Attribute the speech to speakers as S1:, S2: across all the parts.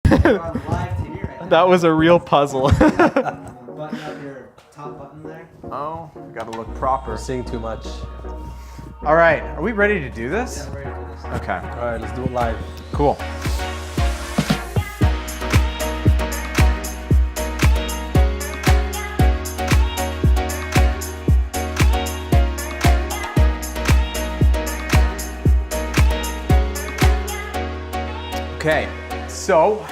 S1: You're on live TV right now.
S2: That was a real puzzle.
S1: Button up your top button there.
S2: Oh, gotta look proper.
S3: We're seeing too much.
S2: All right, are we ready to do this?
S1: Yeah, we're ready for this.
S2: Okay,
S3: All right, let's do it live.
S2: cool. Okay, so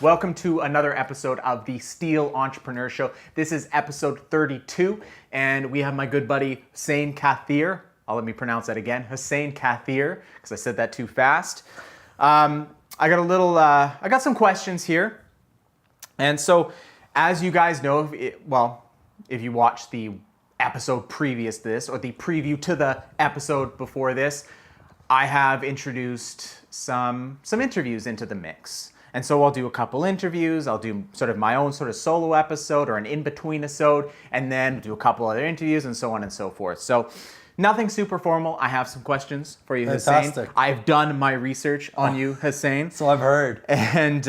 S2: welcome to another episode of the Steele Entrepreneur Show. This is episode 32, and we have my good buddy Hussain Khatheer. Let me pronounce that again, Hussain Khatheer, because I said that too fast. I got some questions here, and so as you guys know, if you watched the episode previous to this or the preview to the episode before this, I have introduced some interviews into the mix. And so I'll do a couple interviews, I'll do sort of my own sort of solo episode or an in-between episode, and then do a couple other interviews and so on and so forth. So nothing super formal. I have some questions for you, Hussain.
S3: Fantastic.
S2: I've done my research on you, Hussain.
S3: So I've heard.
S2: And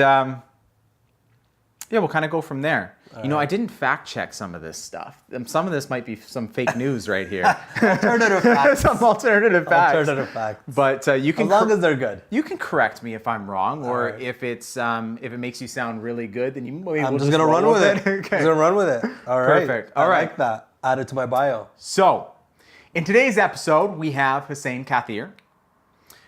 S2: we'll kind of go from there. I didn't fact check some of this stuff. Some of this might be some fake news right here.
S3: Alternative facts.
S2: Some alternative facts.
S3: Alternative facts.
S2: But you can,
S3: As long as they're good.
S2: you can correct me if I'm wrong, or
S3: right.
S2: if it makes you sound really good, then maybe
S3: I'm
S2: we'll
S3: just gonna run with it.
S2: Okay.
S3: I'm just gonna run with it. All right.
S2: Perfect.
S3: I
S2: All right.
S3: like that. Add it to my bio.
S2: So, in today's episode, we have Hussain Khatheer.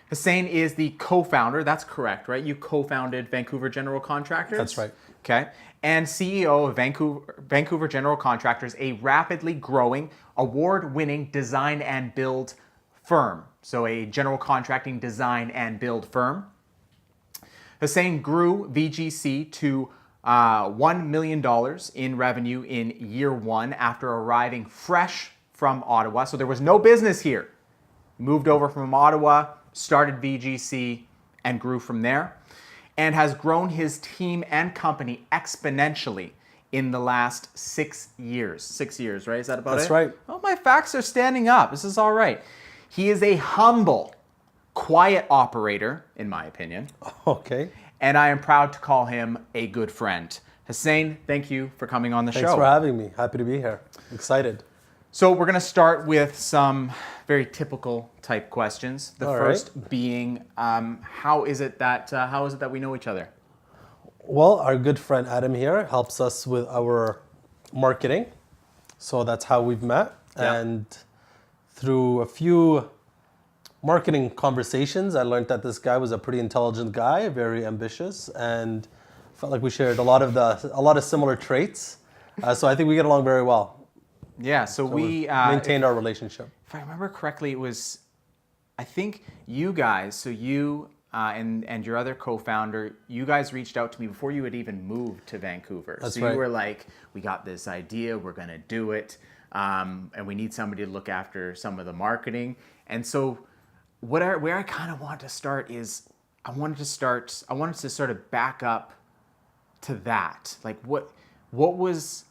S2: Hussain is the co-founder. That's correct, right? You co-founded Vancouver General Contractors.
S3: That's right.
S2: Okay. And CEO of Vancouver General Contractors, a rapidly growing, award-winning design and build firm. So a general contracting design and build firm. Hussain grew VGC to $1 million in revenue in year one after arriving fresh from Ottawa. So there was no business here. Moved over from Ottawa, started VGC, and grew from there, and has grown his team and company exponentially in the last 6 years. 6 years, right? Is that about it?
S3: That's right.
S2: Oh, my facts are standing up. This is all right. He is a humble, quiet operator, in my opinion,
S3: Okay.
S2: and I am proud to call him a good friend. Hussain, thank you for coming on the show.
S3: Thanks for having me. Happy to be here. Excited.
S2: So we're going to start with some very typical type questions. The
S3: All
S2: first
S3: right.
S2: being, how is it that we know each other?
S3: Well, our good friend Adam here helps us with our marketing. So that's how we've met.
S2: Yeah.
S3: And through a few marketing conversations, I learned that this guy was a pretty intelligent guy, very ambitious, and felt like we shared a lot of similar traits. So I think we get along very well.
S2: Yeah. So we
S3: maintained our relationship.
S2: If I remember correctly, it was, I think you guys. So you and your other co-founder, you guys reached out to me before you had even moved to Vancouver.
S3: That's
S2: so
S3: right.
S2: You were like, we got this idea, we're going to do it, and we need somebody to look after some of the marketing. And so where I kind of want to start is I wanted to sort of back up to that. Like what was,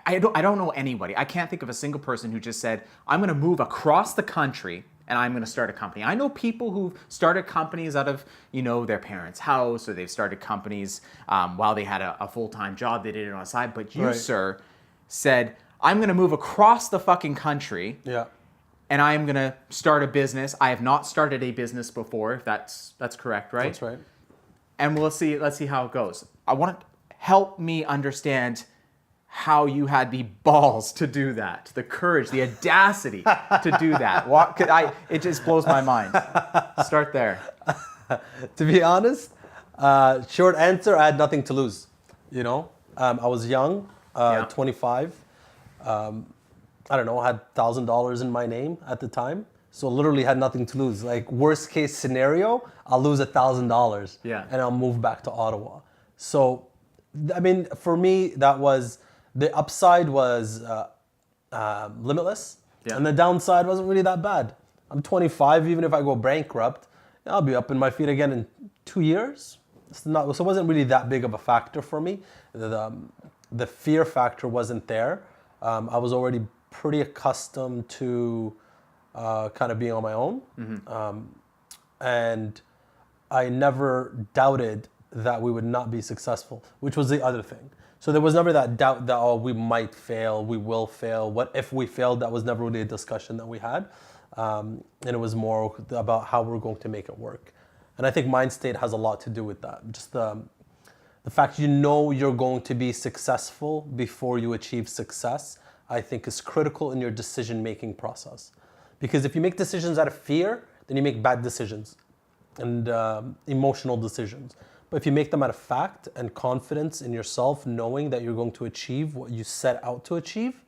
S2: I don't know anybody. I can't think of a single person who just said, I'm going to move across the country and I'm going to start a company. I know people who've started companies out of, their parents' house, or they've started companies while they had a full-time job. They did it on the side. But you,
S3: Right.
S2: sir, said, I'm going to move across the fucking country.
S3: Yeah.
S2: And I am going to start a business. I have not started a business before, if that's correct, right?
S3: That's right.
S2: And let's see how it goes. I want to help me understand how you had the balls to do that, the courage, the audacity to do that. It just blows my mind. Start there.
S3: To be honest, short answer, I had nothing to lose. I was young,
S2: Yeah.
S3: 25. I don't know, I had $1,000 in my name at the time. So literally had nothing to lose. Like worst case scenario, I'll lose $1,000 and I'll move back to Ottawa. So, I mean, for me, that was, the upside was limitless, and the downside wasn't really that bad. I'm 25, even if I go bankrupt, I'll be up in my feet again in 2 years. So it wasn't really that big of a factor for me. The fear factor wasn't there. I was already pretty accustomed to kind of being on my own. And I never doubted that we would not be successful, which was the other thing. So there was never that doubt that, oh, we might fail, we will fail. What if we failed? That was never really a discussion that we had. And it was more about how we're going to make it work. And I think mind state has a lot to do with that. Just the fact you know you're going to be successful before you achieve success, I think is critical in your decision-making process. Because if you make decisions out of fear, then you make bad decisions and emotional decisions. But if you make them out of fact and confidence in yourself, knowing that you're going to achieve what you set out to achieve,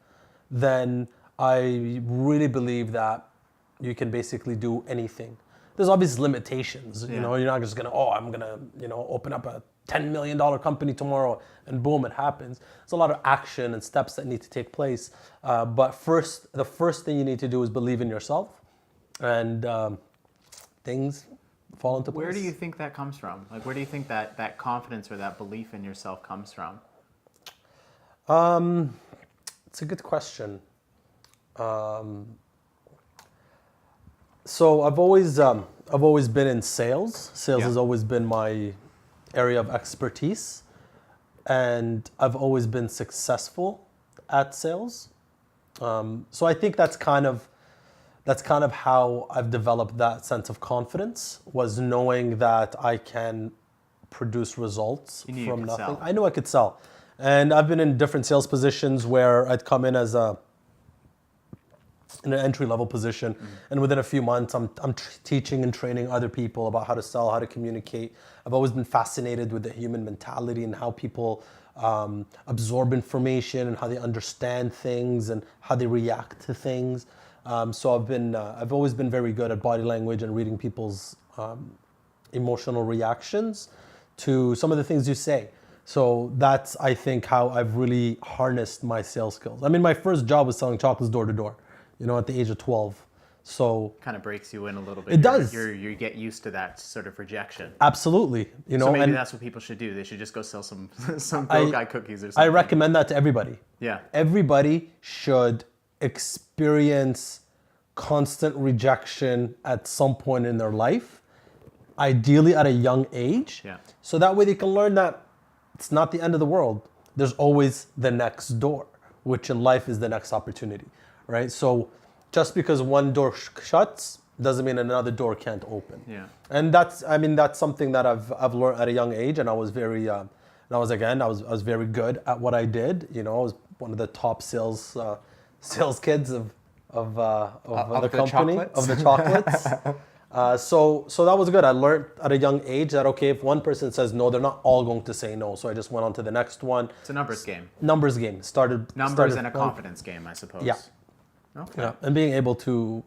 S3: then I really believe that you can basically do anything. There's obvious limitations. You know, you're not just gonna, I'm gonna, open up a $10 million company tomorrow and boom, it happens. There's a lot of action and steps that need to take place. But the first thing you need to do is believe in yourself, and things fall into place.
S2: Where do you think that comes from? Like, where do you think that confidence or that belief in yourself comes from?
S3: It's a good question. So I've always been in sales. Sales has always been my area of expertise, and I've always been successful at sales. So I think that's kind of how I've developed that sense of confidence, was knowing that I can produce results from nothing.
S2: Sell.
S3: I knew I could sell. And I've been in different sales positions where I'd come in as in an entry-level position, and within a few months, I'm teaching and training other people about how to sell, how to communicate. I've always been fascinated with the human mentality and how people absorb information and how they understand things and how they react to things. So I've always been very good at body language and reading people's emotional reactions to some of the things you say. So that's, I think, how I've really harnessed my sales skills. I mean, my first job was selling chocolates door to door, at the age of 12. So
S2: kind of breaks you in a little bit.
S3: It does.
S2: You get used to that sort of rejection.
S3: Absolutely.
S2: So maybe that's what people should do. They should just go sell some Girl Guide cookies or something.
S3: I recommend that to everybody.
S2: Yeah.
S3: Everybody should experience constant rejection at some point in their life, ideally at a young age.
S2: Yeah.
S3: So that way they can learn that it's not the end of the world. There's always the next door, which in life is the next opportunity, right? So just because one door shuts doesn't mean another door can't open.
S2: Yeah.
S3: And that's something that I've learned at a young age, and I was very I was very good at what I did. I was one of the top sales kids of the company, of the chocolates. So that was good. I learned at a young age that, okay, if one person says no, they're not all going to say no. So I just went on to the next one.
S2: It's a numbers game.
S3: Numbers game. Started
S2: and a confidence game, I suppose.
S3: Yeah.
S2: Okay.
S3: Yeah. And being able to,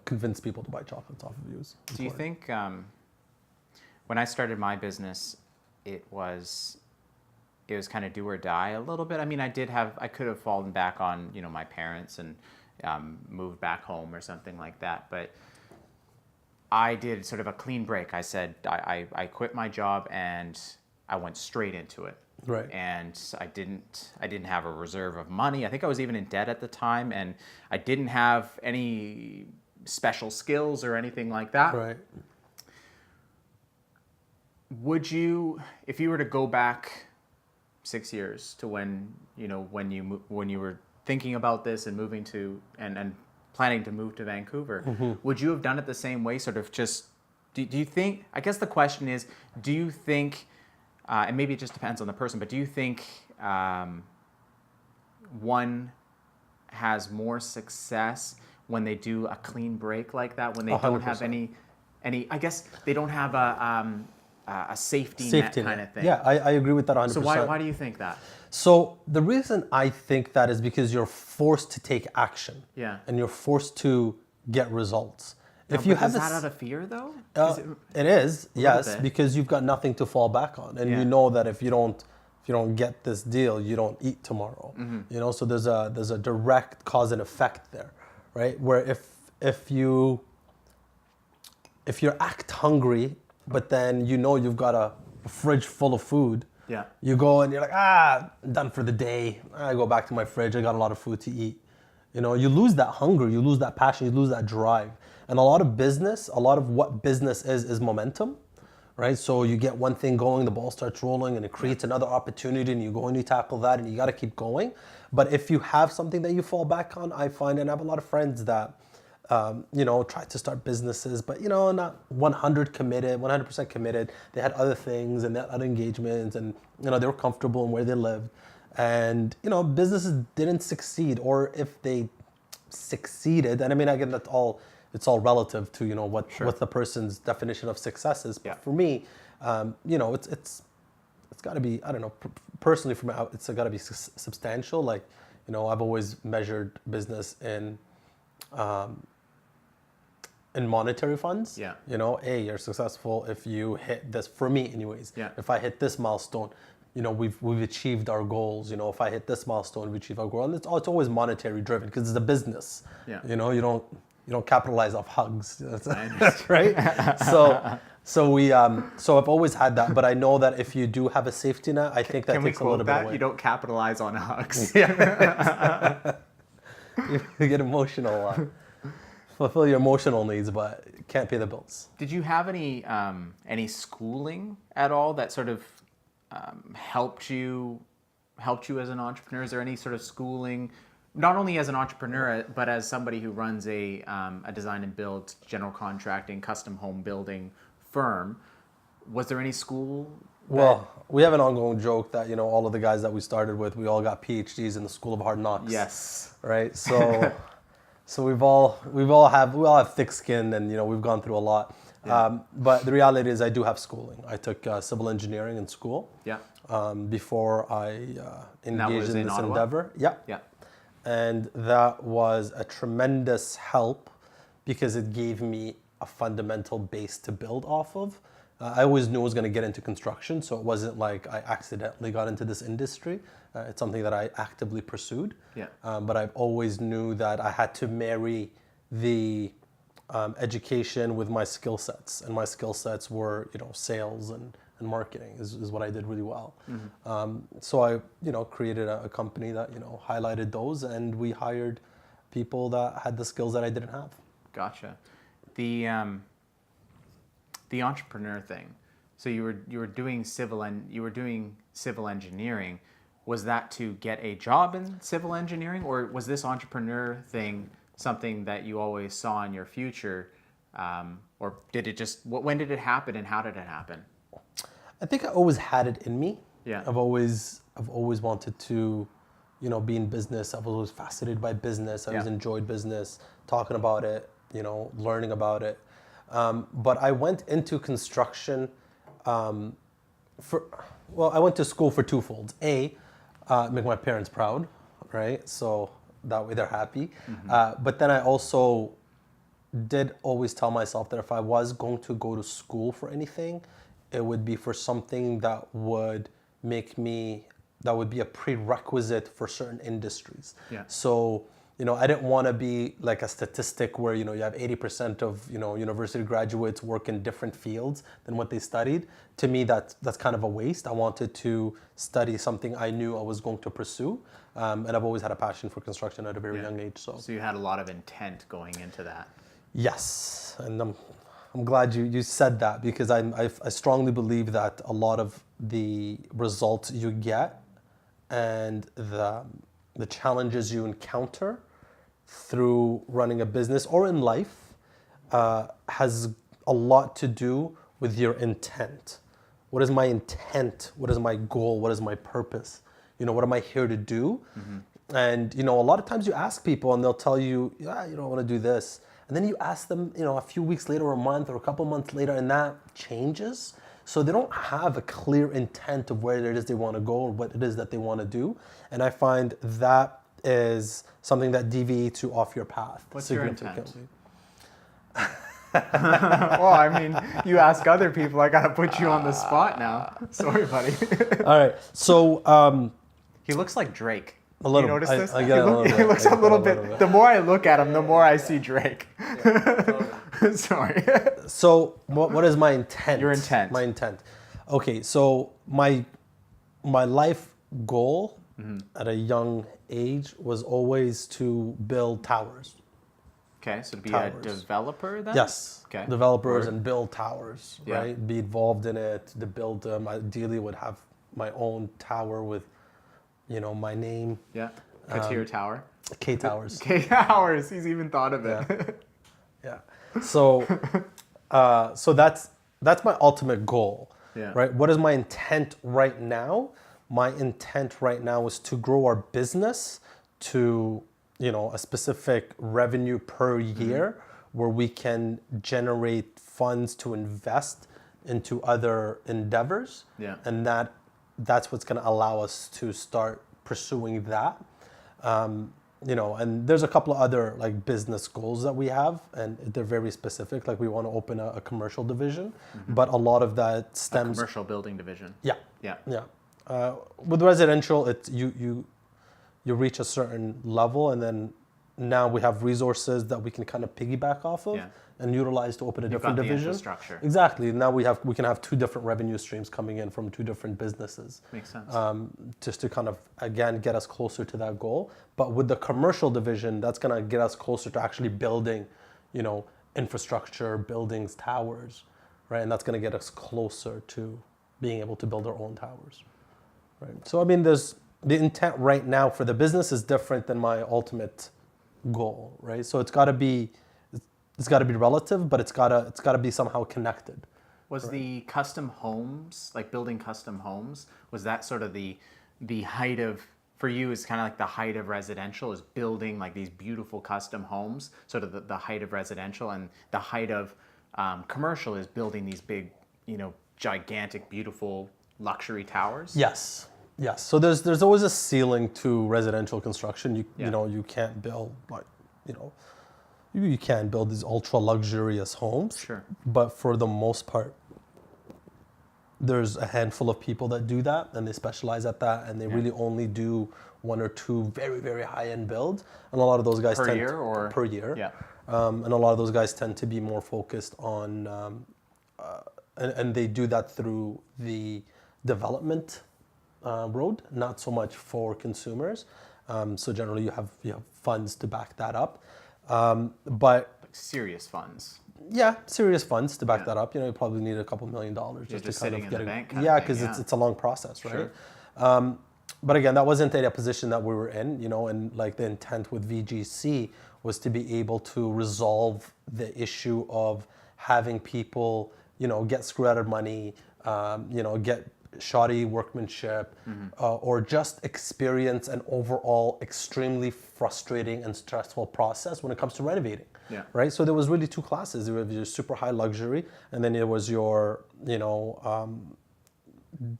S3: convince people to buy chocolates off of you.
S2: Do you think, when I started my business, it was kind of do or die a little bit? I mean, I could have fallen back on, my parents and moved back home or something like that. But I did sort of a clean break. I said, I quit my job and I went straight into it.
S3: Right.
S2: And I didn't have a reserve of money. I think I was even in debt at the time, and I didn't have any special skills or anything like that.
S3: Right.
S2: Would you, if you were to go back 6 years to when you were thinking about this and moving to and planning to move to Vancouver, would you have done it the same way? Sort of just, do you think, I guess the question is, do you think, and maybe it just depends on the person, but do you think one has more success when they do a clean break like that, when they 100%. Don't have any, I guess they don't have a safety net kind of thing?
S3: Yeah, I agree with that 100%.
S2: So why do you think that?
S3: So the reason I think that is because you're forced to take action.
S2: Yeah.
S3: And you're forced to get results.
S2: Is that out of fear though?
S3: It is, yes, because you've got nothing to fall back on, and you know that if you don't get this deal, you don't eat tomorrow. So there's a direct cause and effect there, right? Where if you act hungry, but then you've got a fridge full of food.
S2: Yeah.
S3: You go and you're like, I'm done for the day. I go back to my fridge. I got a lot of food to eat. You lose that hunger, you lose that passion, you lose that drive. And a lot of what business is momentum, right? So you get one thing going, the ball starts rolling, and it creates another opportunity, and you go and you tackle that, and you got to keep going. But if you have something that you fall back on, I find, and I have a lot of friends that, try to start businesses, but, not 100% committed. They had other things and they had other engagements, and, they were comfortable in where they lived. And, businesses didn't succeed, or if they succeeded, and I mean, again, it's all relative to, what the person's definition of success is. But for me, it's got to be, I don't know, personally for me, it's got to be substantial. Like, I've always measured business in monetary funds.
S2: Yeah.
S3: You're successful if you hit this, for me anyways.
S2: Yeah.
S3: If I hit this milestone, we've achieved our goals. If I hit this milestone, we achieve our goal. And it's always monetary driven because it's a business.
S2: Yeah.
S3: You don't capitalize off hugs. Right? So I've always had that, but I know that if you do have a safety net, I think that takes a little bit away.
S2: You don't capitalize on hugs.
S3: Yeah. You get emotional. Fulfill your emotional needs, but can't pay the bills.
S2: Did you have any schooling at all that sort of helped you as an entrepreneur? Is there any sort of schooling, not only as an entrepreneur, but as somebody who runs a design and build, general contracting, custom home building firm? Was there any school?
S3: Well, we have an ongoing joke that, all of the guys that we started with, we all got PhDs in the School of Hard Knocks.
S2: Yes.
S3: Right. So we all have thick skin, and we've gone through a lot. Yeah. But the reality is, I do have schooling. I took civil engineering in school. Yeah. Before I engaged in this Ottawa? Endeavor. Yeah. Yeah. And that was a tremendous help because it gave me a fundamental base to build off of. I always knew I was going to get into construction, so it wasn't like I accidentally got into this industry. It's something that I actively pursued. Yeah. But I always knew that I had to marry the education with my skill sets, and my skill sets were, sales and marketing is what I did really well. Mm-hmm. So I, created a company that, highlighted those, and we hired people that had the skills that I didn't have.
S2: Gotcha. The entrepreneur thing. So you were doing civil engineering. Was that to get a job in civil engineering, or was this entrepreneur thing something that you always saw in your future, or did it just? When did it happen, and how did it happen?
S3: I think I always had it in me.
S2: Yeah.
S3: I've always wanted to, be in business. I've always fascinated by business. I always enjoyed business, talking about it, learning about it. But I went into construction I went to school for twofold. Make my parents proud, right? So that way they're happy. Mm-hmm. But then I also did always tell myself that if I was going to go to school for anything, it would be for something that would be a prerequisite for certain industries. Yeah. So, I didn't want to be like a statistic where, you have 80% of, university graduates work in different fields than what they studied. To me, that's kind of a waste. I wanted to study something I knew I was going to pursue. And I've always had a passion for construction at a very young age. So
S2: you had a lot of intent going into that.
S3: Yes. And I'm glad you said that, because I strongly believe that a lot of the results you get and the challenges you encounter through running a business or in life has a lot to do with your intent. What is my intent? What is my goal? What is my purpose? What am I here to do? Mm-hmm. And, a lot of times you ask people and they'll tell you, I want to do this. And then you ask them, a few weeks later or a month or a couple months later, and that changes. So they don't have a clear intent of where it is they want to go or what it is that they want to do. And I find that is something that deviates you off your path.
S2: What's your intent? Well, I mean, you ask other people. I got to put you on the spot now. Sorry, buddy.
S3: All right. So
S2: he looks like Drake.
S3: A little.
S2: You notice this?
S3: I get
S2: he looks a little bit. The more I look at him, the more I see Drake. Sorry.
S3: So what is my intent?
S2: Your intent.
S3: My intent. Okay. So my life goal at a young age was always to build towers.
S2: Okay, so to be
S3: Towers.
S2: a developer then?
S3: Yes.
S2: Okay.
S3: Developers
S2: Or-
S3: and build towers,
S2: Yeah.
S3: right? Be involved in it, to build them. Ideally would have my own tower with, my name.
S2: Yeah. Khatheer Tower.
S3: K Towers.
S2: K Towers. He's even thought of it.
S3: Yeah. So, so that's my ultimate goal,
S2: Yeah.
S3: right? What is my intent right now? My intent right now is to grow our business to, a specific revenue per year where we can generate funds to invest into other endeavors.
S2: Yeah.
S3: And that's what's going to allow us to start pursuing that. And there's a couple of other like business goals that we have, and they're very specific. Like we want to open a commercial division, but a lot of that stems.
S2: Commercial building division.
S3: Yeah,
S2: Yeah.
S3: yeah. With residential, it's you reach a certain level, and then now we have resources that we can kind of piggyback off of
S2: Yeah.
S3: and utilize to open a
S2: You've
S3: different
S2: got the
S3: division.
S2: infrastructure.
S3: Exactly. Now we can have two different revenue streams coming in from two different businesses.
S2: Makes sense.
S3: Just to kind of again get us closer to that goal. But with the commercial division, that's gonna get us closer to actually building, infrastructure, buildings, towers, right? And that's gonna get us closer to being able to build our own towers, right? So I mean, there's the intent right now for the business is different than my ultimate goal, right? So it's got to be relative, but it's got to be somehow connected.
S2: Was the custom homes, like building custom homes, was that sort of the height of, for you, is kind of like the height of residential, is building like these beautiful custom homes, sort of the height of residential, and the height of commercial is building these big, gigantic, beautiful luxury towers?
S3: Yes. Yes. So there's always a ceiling to residential construction. You can't build like, you can build these ultra luxurious homes.
S2: Sure.
S3: But for the most part, there's a handful of people that do that, and they specialize at that, and they really only do one or two very, very high-end builds. And a lot of those guys
S2: Per year.
S3: Yeah. And a lot of those guys tend to be more focused on, and they do that through the development road, not so much for consumers. So generally, you have funds to back that up, but
S2: Like serious funds.
S3: yeah, serious funds to back that up. You probably need a couple $1 million just to kind
S2: sitting
S3: of
S2: in
S3: get
S2: the
S3: it.
S2: bank kind of
S3: Yeah,
S2: thing,
S3: because it's a long process, right?
S2: Sure.
S3: But again, that wasn't a position that we were in, and like the intent with VGC was to be able to resolve the issue of having people, get screwed out of money, get shoddy workmanship, or just experience an overall extremely frustrating and stressful process when it comes to renovating.
S2: Yeah.
S3: Right. So there was really two classes. There was your super high luxury, and then it was your,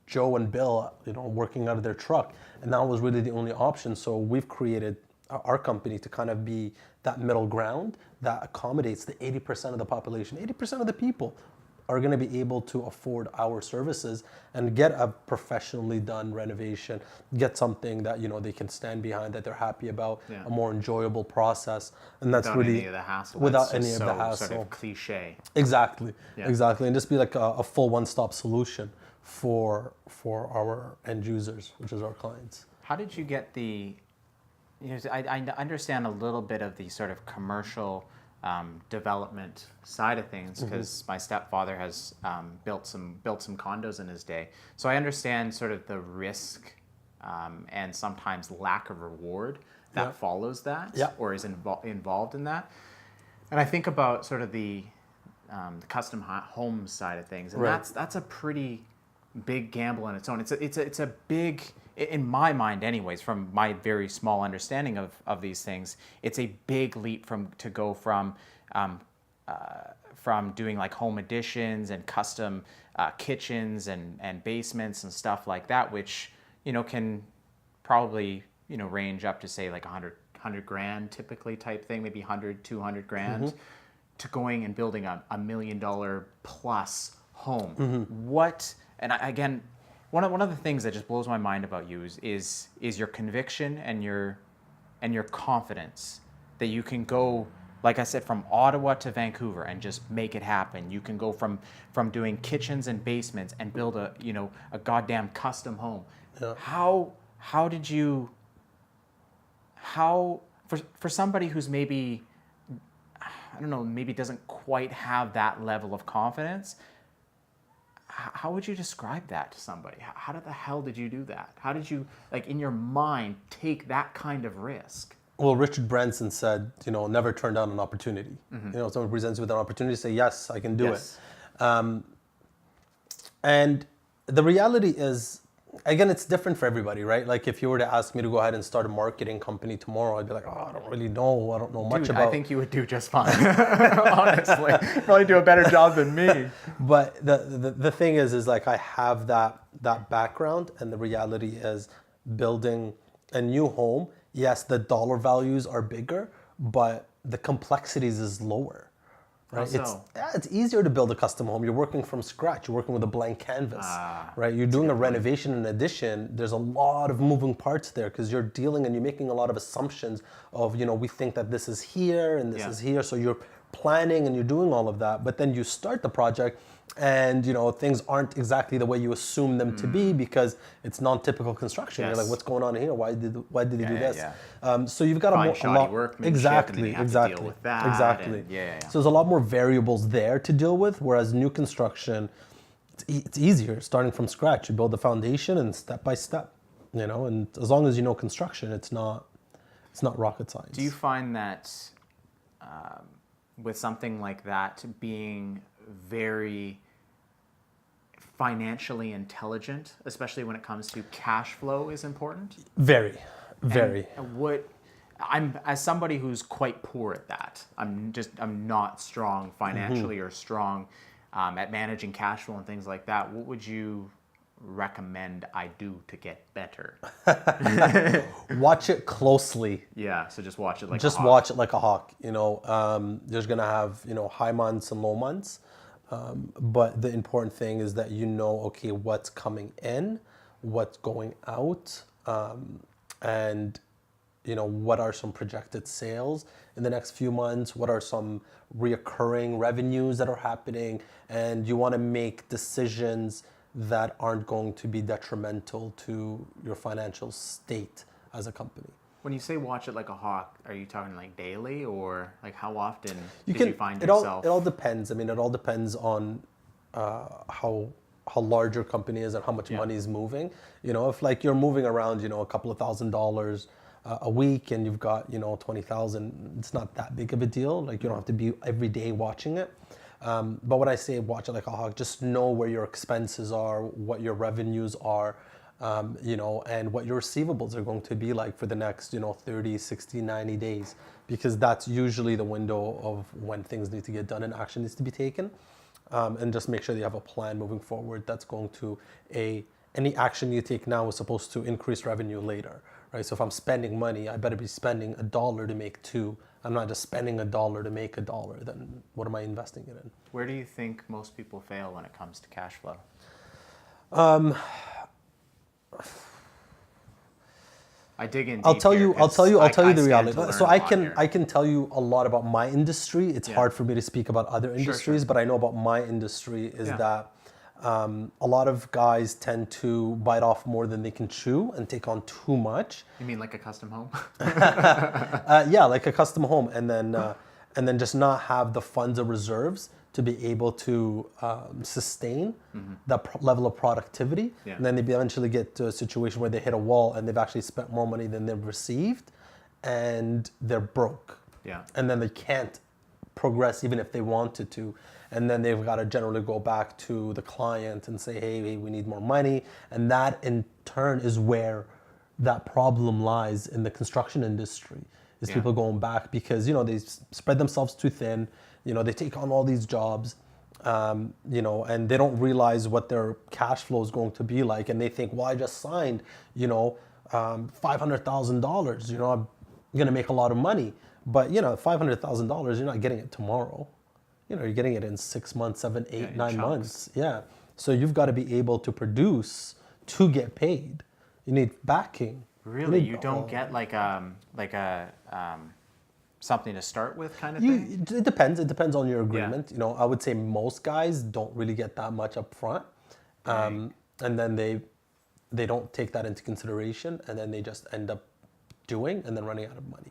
S3: Joe and Bill, working out of their truck, and that was really the only option. So we've created our company to kind of be that middle ground that accommodates the 80% of the population. 80% of the people are going to be able to afford our services and get a professionally done renovation, get something that they can stand behind, that they're happy about, a more enjoyable process, and that's
S2: Without
S3: really
S2: any of the hassle.
S3: without
S2: That's
S3: any
S2: just
S3: of the
S2: so
S3: hassle.
S2: Sort of cliche.
S3: Exactly,
S2: Yeah.
S3: exactly, and just be like a full one-stop solution for our end users, which is our clients.
S2: How did you get the? I understand a little bit of the sort of commercial development side of things because my stepfather has built some condos in his day, so I understand sort of the risk and sometimes lack of reward that follows that or is involved in that. And I think about sort of the custom home side of things, and that's a pretty big gamble on its own. It's a big, in my mind anyways, from my very small understanding of these things, it's a big leap to go from doing like home additions and custom kitchens and basements and stuff like that, which can probably range up to say like 100 grand typically type thing, maybe 100, 200 grand, to going and building a $1 million plus home. What, and again, one of the things that just blows my mind about you is your conviction and your confidence that you can go, like I said, from Ottawa to Vancouver and just make it happen. You can go from doing kitchens and basements and build a goddamn custom home. Yeah. How did you, for somebody who's maybe I don't know, maybe doesn't quite have that level of confidence. How would you describe that to somebody? How the hell did you do that? How did you, like, in your mind, take that kind of risk?
S3: Well, Richard Branson said, never turn down an opportunity. Someone presents you with an opportunity, say, yes, I can do it. And the reality is, again, it's different for everybody, right? Like if you were to ask me to go ahead and start a marketing company tomorrow, I'd be like, oh, I don't really know. I don't know much about.
S2: I think you would do just fine. Honestly, probably do a better job than me.
S3: But the thing is like I have that background, and the reality is building a new home. Yes, the dollar values are bigger, but the complexities is lower. Right? It's easier to build a custom home. You're working from scratch. You're working with a blank canvas, right? You're doing a renovation and addition. There's a lot of moving parts there because you're dealing and you're making a lot of assumptions of, we think that this is here and this is here. So you're planning and you're doing all of that. But then you start the project and, things aren't exactly the way you assume them to be because it's non-typical construction. You're like, what's going on here? Why did he do this? So you've got
S2: a lot
S3: exactly. So there's a lot more variables there to deal with. Whereas new construction, it's easier starting from scratch. You build the foundation and step by step, and as long as you know construction, it's not rocket science.
S2: Do you find that with something like that, being very financially intelligent, especially when it comes to cash flow, is important?
S3: Very.
S2: And I'm as somebody who's quite poor at that. I'm not strong financially or strong at managing cash flow and things like that. What would you recommend I do to get better?
S3: Watch it closely.
S2: Yeah, so just watch it like
S3: a hawk. Watch it like a hawk. There's gonna have high months and low months, but the important thing is that okay, what's coming in, what's going out, and what are some projected sales in the next few months, what are some reoccurring revenues that are happening, and you want to make decisions that aren't going to be detrimental to your financial state as a company.
S2: When you say watch it like a hawk, are you talking like daily or like how often you find
S3: yourself? It all depends. I mean, it all depends on how large your company is and how much money is moving. If like you're moving around, a couple of $1,000s a week and you've got, 20,000, it's not that big of a deal. Like you don't have to be every day watching it. But when I say watch it like a hawk, just know where your expenses are, what your revenues are, and what your receivables are going to be like for the next, 30, 60, 90 days, because that's usually the window of when things need to get done and action needs to be taken. And just make sure that you have a plan moving forward that's going to any action you take now is supposed to increase revenue later, right? So if I'm spending money, I better be spending $1 to make $2. I'm not just spending $1 to make $1. Then what am I investing it in?
S2: Where do you think most people fail when it comes to cash flow? I dig in.
S3: I'll tell you the reality. So I can tell you a lot about my industry. It's hard for me to speak about other industries, but I know about my industry is that a lot of guys tend to bite off more than they can chew and take on too much.
S2: You mean like a custom home?
S3: Yeah, like a custom home, and then just not have the funds or reserves to be able to sustain that level of productivity. Yeah. And then they eventually get to a situation where they hit a wall and they've actually spent more money than they've received, and they're broke.
S2: Yeah.
S3: And then they can't progress even if they wanted to. And then they've got to generally go back to the client and say, hey, we need more money. And that in turn is where that problem lies in the construction industry, is people going back because, they spread themselves too thin. They take on all these jobs, and they don't realize what their cash flow is going to be like. And they think, well, I just signed, $500,000, I'm going to make a lot of money. But, $500,000, you're not getting it tomorrow. You're getting it in 6 months, 7, 8, 9 months. Yeah. So you've got to be able to produce to get paid. You need backing.
S2: Really? You don't get like a something to start with kind of thing?
S3: It depends. It depends on your agreement. Yeah. I would say most guys don't really get that much up front. And then they don't take that into consideration, and then they just end up doing and then running out of money.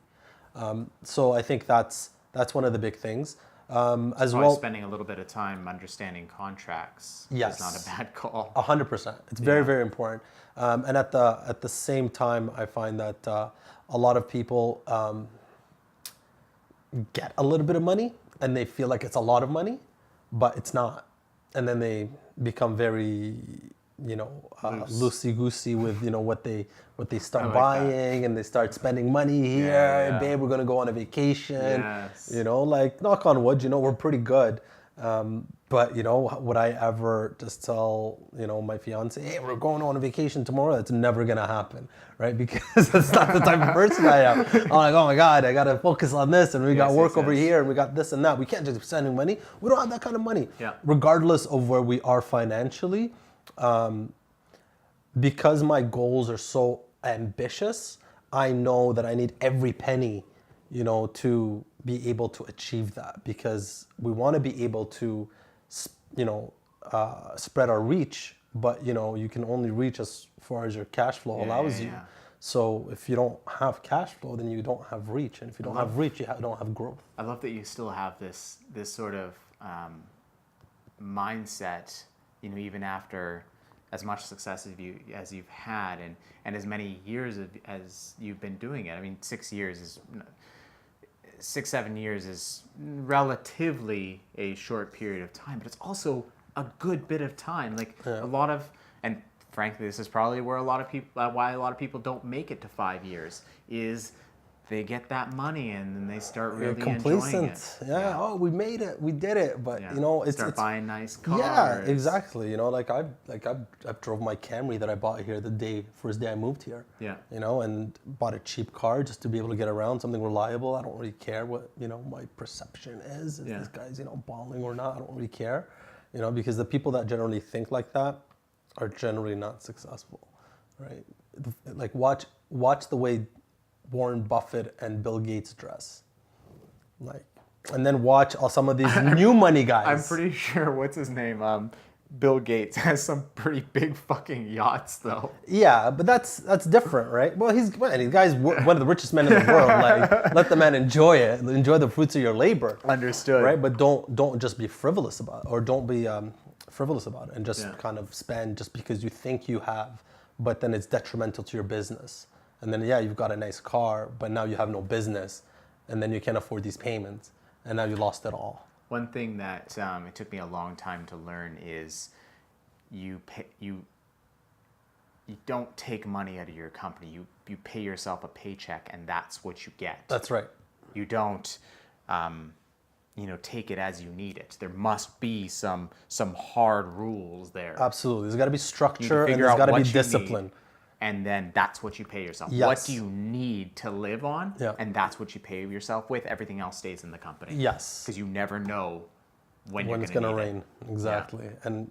S3: So I think that's That's one of the big things. As
S2: Probably
S3: well,
S2: spending a little bit of time understanding contracts
S3: Yes.
S2: is not a bad call.
S3: 100%. It's very, very important. And at the same time, I find that a lot of people get a little bit of money and they feel like it's a lot of money, but it's not. And then they become very, loosey-goosey with, what they start
S2: like
S3: buying, and they start spending money here.
S2: Yeah.
S3: Babe, we're going to go on a vacation.
S2: Yes.
S3: Like knock on wood, we're pretty good. But would I ever just tell, my fiance, hey, we're going on a vacation tomorrow? That's never gonna happen, right? Because that's not the type of person I am. I'm like, oh my God, I gotta focus on this, and we got work over here, and we got this and that. We can't just be spending money. We don't have that kind of money.
S2: Yeah.
S3: Regardless of where we are financially, because my goals are so ambitious, I know that I need every penny, to be able to achieve that, because we want to be able to, spread our reach, but you can only reach as far as your cash flow allows you.
S2: Yeah.
S3: So if you don't have cash flow, then you don't have reach, and if you don't have reach, you don't have growth.
S2: I love that you still have this sort of mindset, even after as much success as you've had, and as many years as you've been doing it. I mean, 6 years is 6-7 years is relatively a short period of time, but it's also a good bit of time. Like a lot of, and frankly, this is probably where why a lot of people don't make it to 5 years, is they get that money and then they start really enjoying it.
S3: Yeah. Oh, we made it. We did it. But
S2: start buying nice cars.
S3: Yeah, exactly. Like I drove my Camry that I bought here the first day I moved here.
S2: Yeah.
S3: And bought a cheap car just to be able to get around, something reliable. I don't really care what my perception is. If this guy's balling or not, I don't really care. Because the people that generally think like that are generally not successful, right? Like watch the way Warren Buffett and Bill Gates dress, and then watch some of these new money guys.
S2: I'm pretty sure, what's his name? Bill Gates has some pretty big fucking yachts, though.
S3: Yeah, but that's different, right? Well, the guy's one of the richest men in the world. Like, let the man enjoy it, enjoy the fruits of your labor.
S2: Understood.
S3: Right, but don't just be frivolous about it, or don't be frivolous about it, and just kind of spend just because you think you have, but then it's detrimental to your business. And then, you've got a nice car, but now you have no business, and then you can't afford these payments, and now you lost it all.
S2: One thing that it took me a long time to learn is you don't take money out of your company. You pay yourself a paycheck, and that's what you get.
S3: That's right.
S2: You don't, take it as you need it. There must be some hard rules there.
S3: Absolutely. There's got to be structure, and there's got to be discipline.
S2: And then that's what you pay yourself.
S3: Yes.
S2: What do you need to live on?
S3: Yeah.
S2: And that's what you pay yourself with. Everything else stays in the company.
S3: Yes.
S2: Because you never know when
S3: it's going to rain. Exactly. Yeah. And,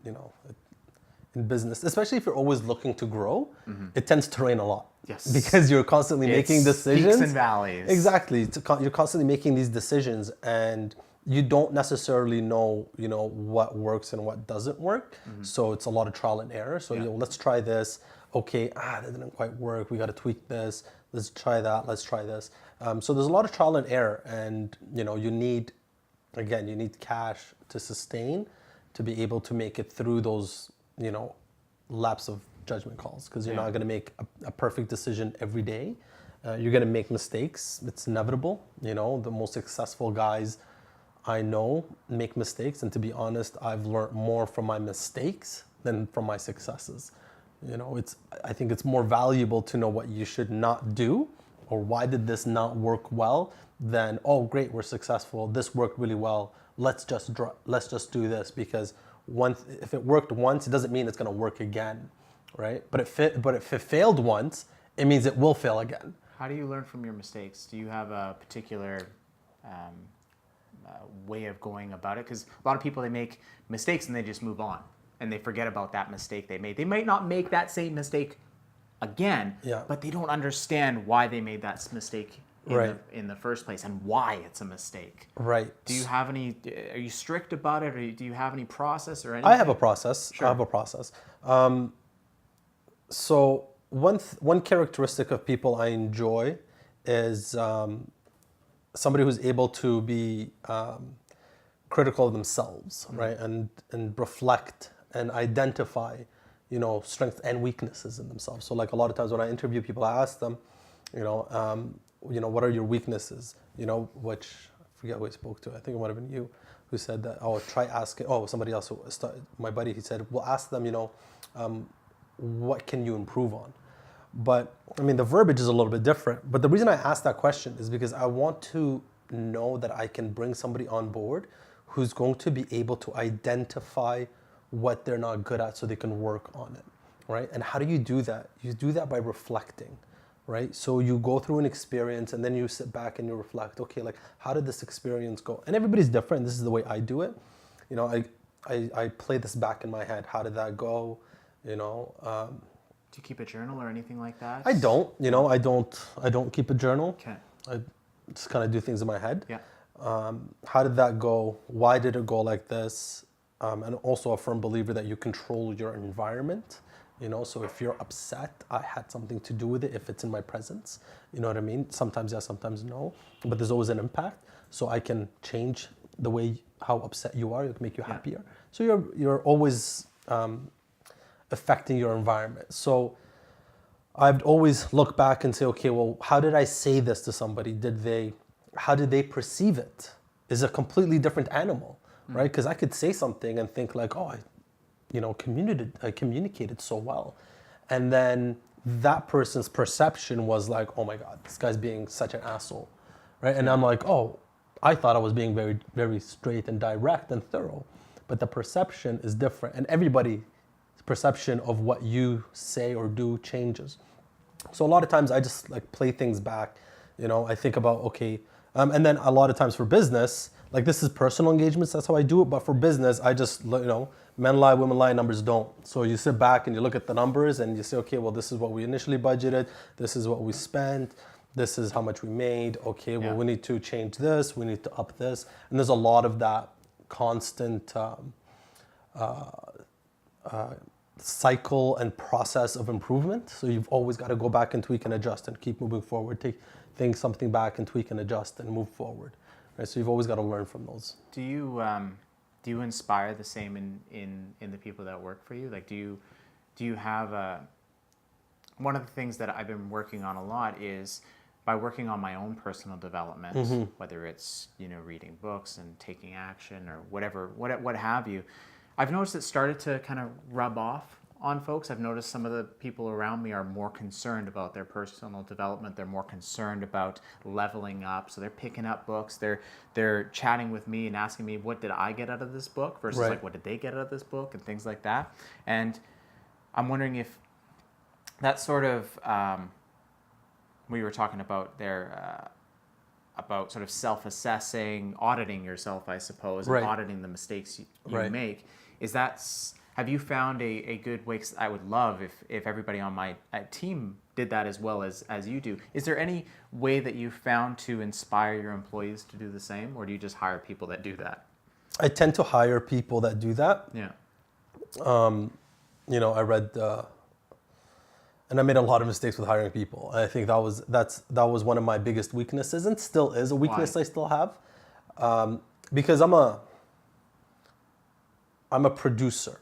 S3: in business, especially if you're always looking to grow, it tends to rain a lot.
S2: Yes.
S3: Because you're constantly making decisions.
S2: Peaks and valleys.
S3: Exactly. You're constantly making these decisions, and you don't necessarily know, what works and what doesn't work. So it's a lot of trial and error. So, let's try this. Okay, that didn't quite work. We got to tweak this. Let's try that. Let's try this. So there's a lot of trial and error, and you need cash to sustain, to be able to make it through those lapse of judgment calls, because you're not going to make a perfect decision every day. You're going to make mistakes. It's inevitable. The most successful guys I know make mistakes, and to be honest, I've learned more from my mistakes than from my successes. I think it's more valuable to know what you should not do, or why did this not work well, than, oh great, we're successful, this worked really well, let's just do this, because if it worked once, it doesn't mean it's going to work again, right? But if it failed once, it means it will fail again.
S2: How do you learn from your mistakes? Do you have a particular way of going about it? Because a lot of people, they make mistakes and they just move on, and they forget about that mistake they made. They might not make that same mistake again, but they don't understand why they made that mistake in the first place, and why it's a mistake.
S3: Right.
S2: Do you have any, are you strict about it, or do you have any process or anything?
S3: I have a process. Sure. I have a process. So one characteristic of people I enjoy is somebody who's able to be critical of themselves, right? And reflect and identify, strengths and weaknesses in themselves. So like a lot of times when I interview people, I ask them, what are your weaknesses? Which I forget who I spoke to. I think it might have been you who said that. Oh, try asking. Oh, somebody else. My buddy. He said, "We'll ask them. What can you improve on?" But I mean, the verbiage is a little bit different. But the reason I asked that question is because I want to know that I can bring somebody on board who's going to be able to identify what they're not good at so they can work on it, right? And how do you do that? You do that by reflecting, right? So you go through an experience and then you sit back and you reflect, okay, like how did this experience go? And everybody's different. This is the way I do it. I play this back in my head. How did that go?
S2: Do you keep a journal or anything like that?
S3: I don't, I don't keep a journal.
S2: Okay.
S3: I just kind of do things in my head.
S2: Yeah.
S3: How did that go? Why did it go like this? And also a firm believer that you control your environment. So if you're upset, I had something to do with it if it's in my presence. You know what I mean? Sometimes yes, sometimes no. But there's always an impact. So I can change the way how upset you are. It can make you happier. So you're always affecting your environment. So I'd always look back and say, okay, well, how did I say this to somebody? How did they perceive it? Is a completely different animal, right? Because I could say something and think like, oh, I communicated so well. And then that person's perception was like, oh my God, this guy's being such an asshole, right? And I'm like, oh, I thought I was being very, very straight and direct and thorough. But the perception is different. And everybody's perception of what you say or do changes. So a lot of times I just like play things back. I think about, okay, and then a lot of times for business, like this is personal engagements, that's how I do it. But for business, I just, men lie, women lie, numbers don't. So you sit back and you look at the numbers and you say, okay, well, this is what we initially budgeted. This is what we spent. This is how much we made. Okay, well, we need to change this. We need to up this. And there's a lot of that constant cycle and process of improvement. So you've always got to go back and tweak and adjust and keep moving forward. Take something back and tweak and adjust and move forward. Right? So you've always got to learn from those.
S2: Do you inspire the same in the people that work for you? Like, do you have one of the things that I've been working on a lot is by working on my own personal development, whether it's reading books and taking action or whatever, what have you. I've noticed it started to kind of rub off on folks. I've noticed some of the people around me are more concerned about their personal development. They're more concerned about leveling up. So they're picking up books. They're chatting with me and asking me, what did I get out of this book versus like, what did they get out of this book and things like that. And I'm wondering if that sort of, we were talking about there, about sort of self-assessing, auditing yourself, I suppose, and auditing the mistakes you make. Have you found a good way? 'Cause I would love if everybody on my team did that as well as you do. Is there any way that you found to inspire your employees to do the same, or do you just hire people that do that?
S3: I tend to hire people that do that.
S2: Yeah.
S3: I read, and I made a lot of mistakes with hiring people. I think that was one of my biggest weaknesses, and still is a weakness. Why? I still have, because I'm a producer.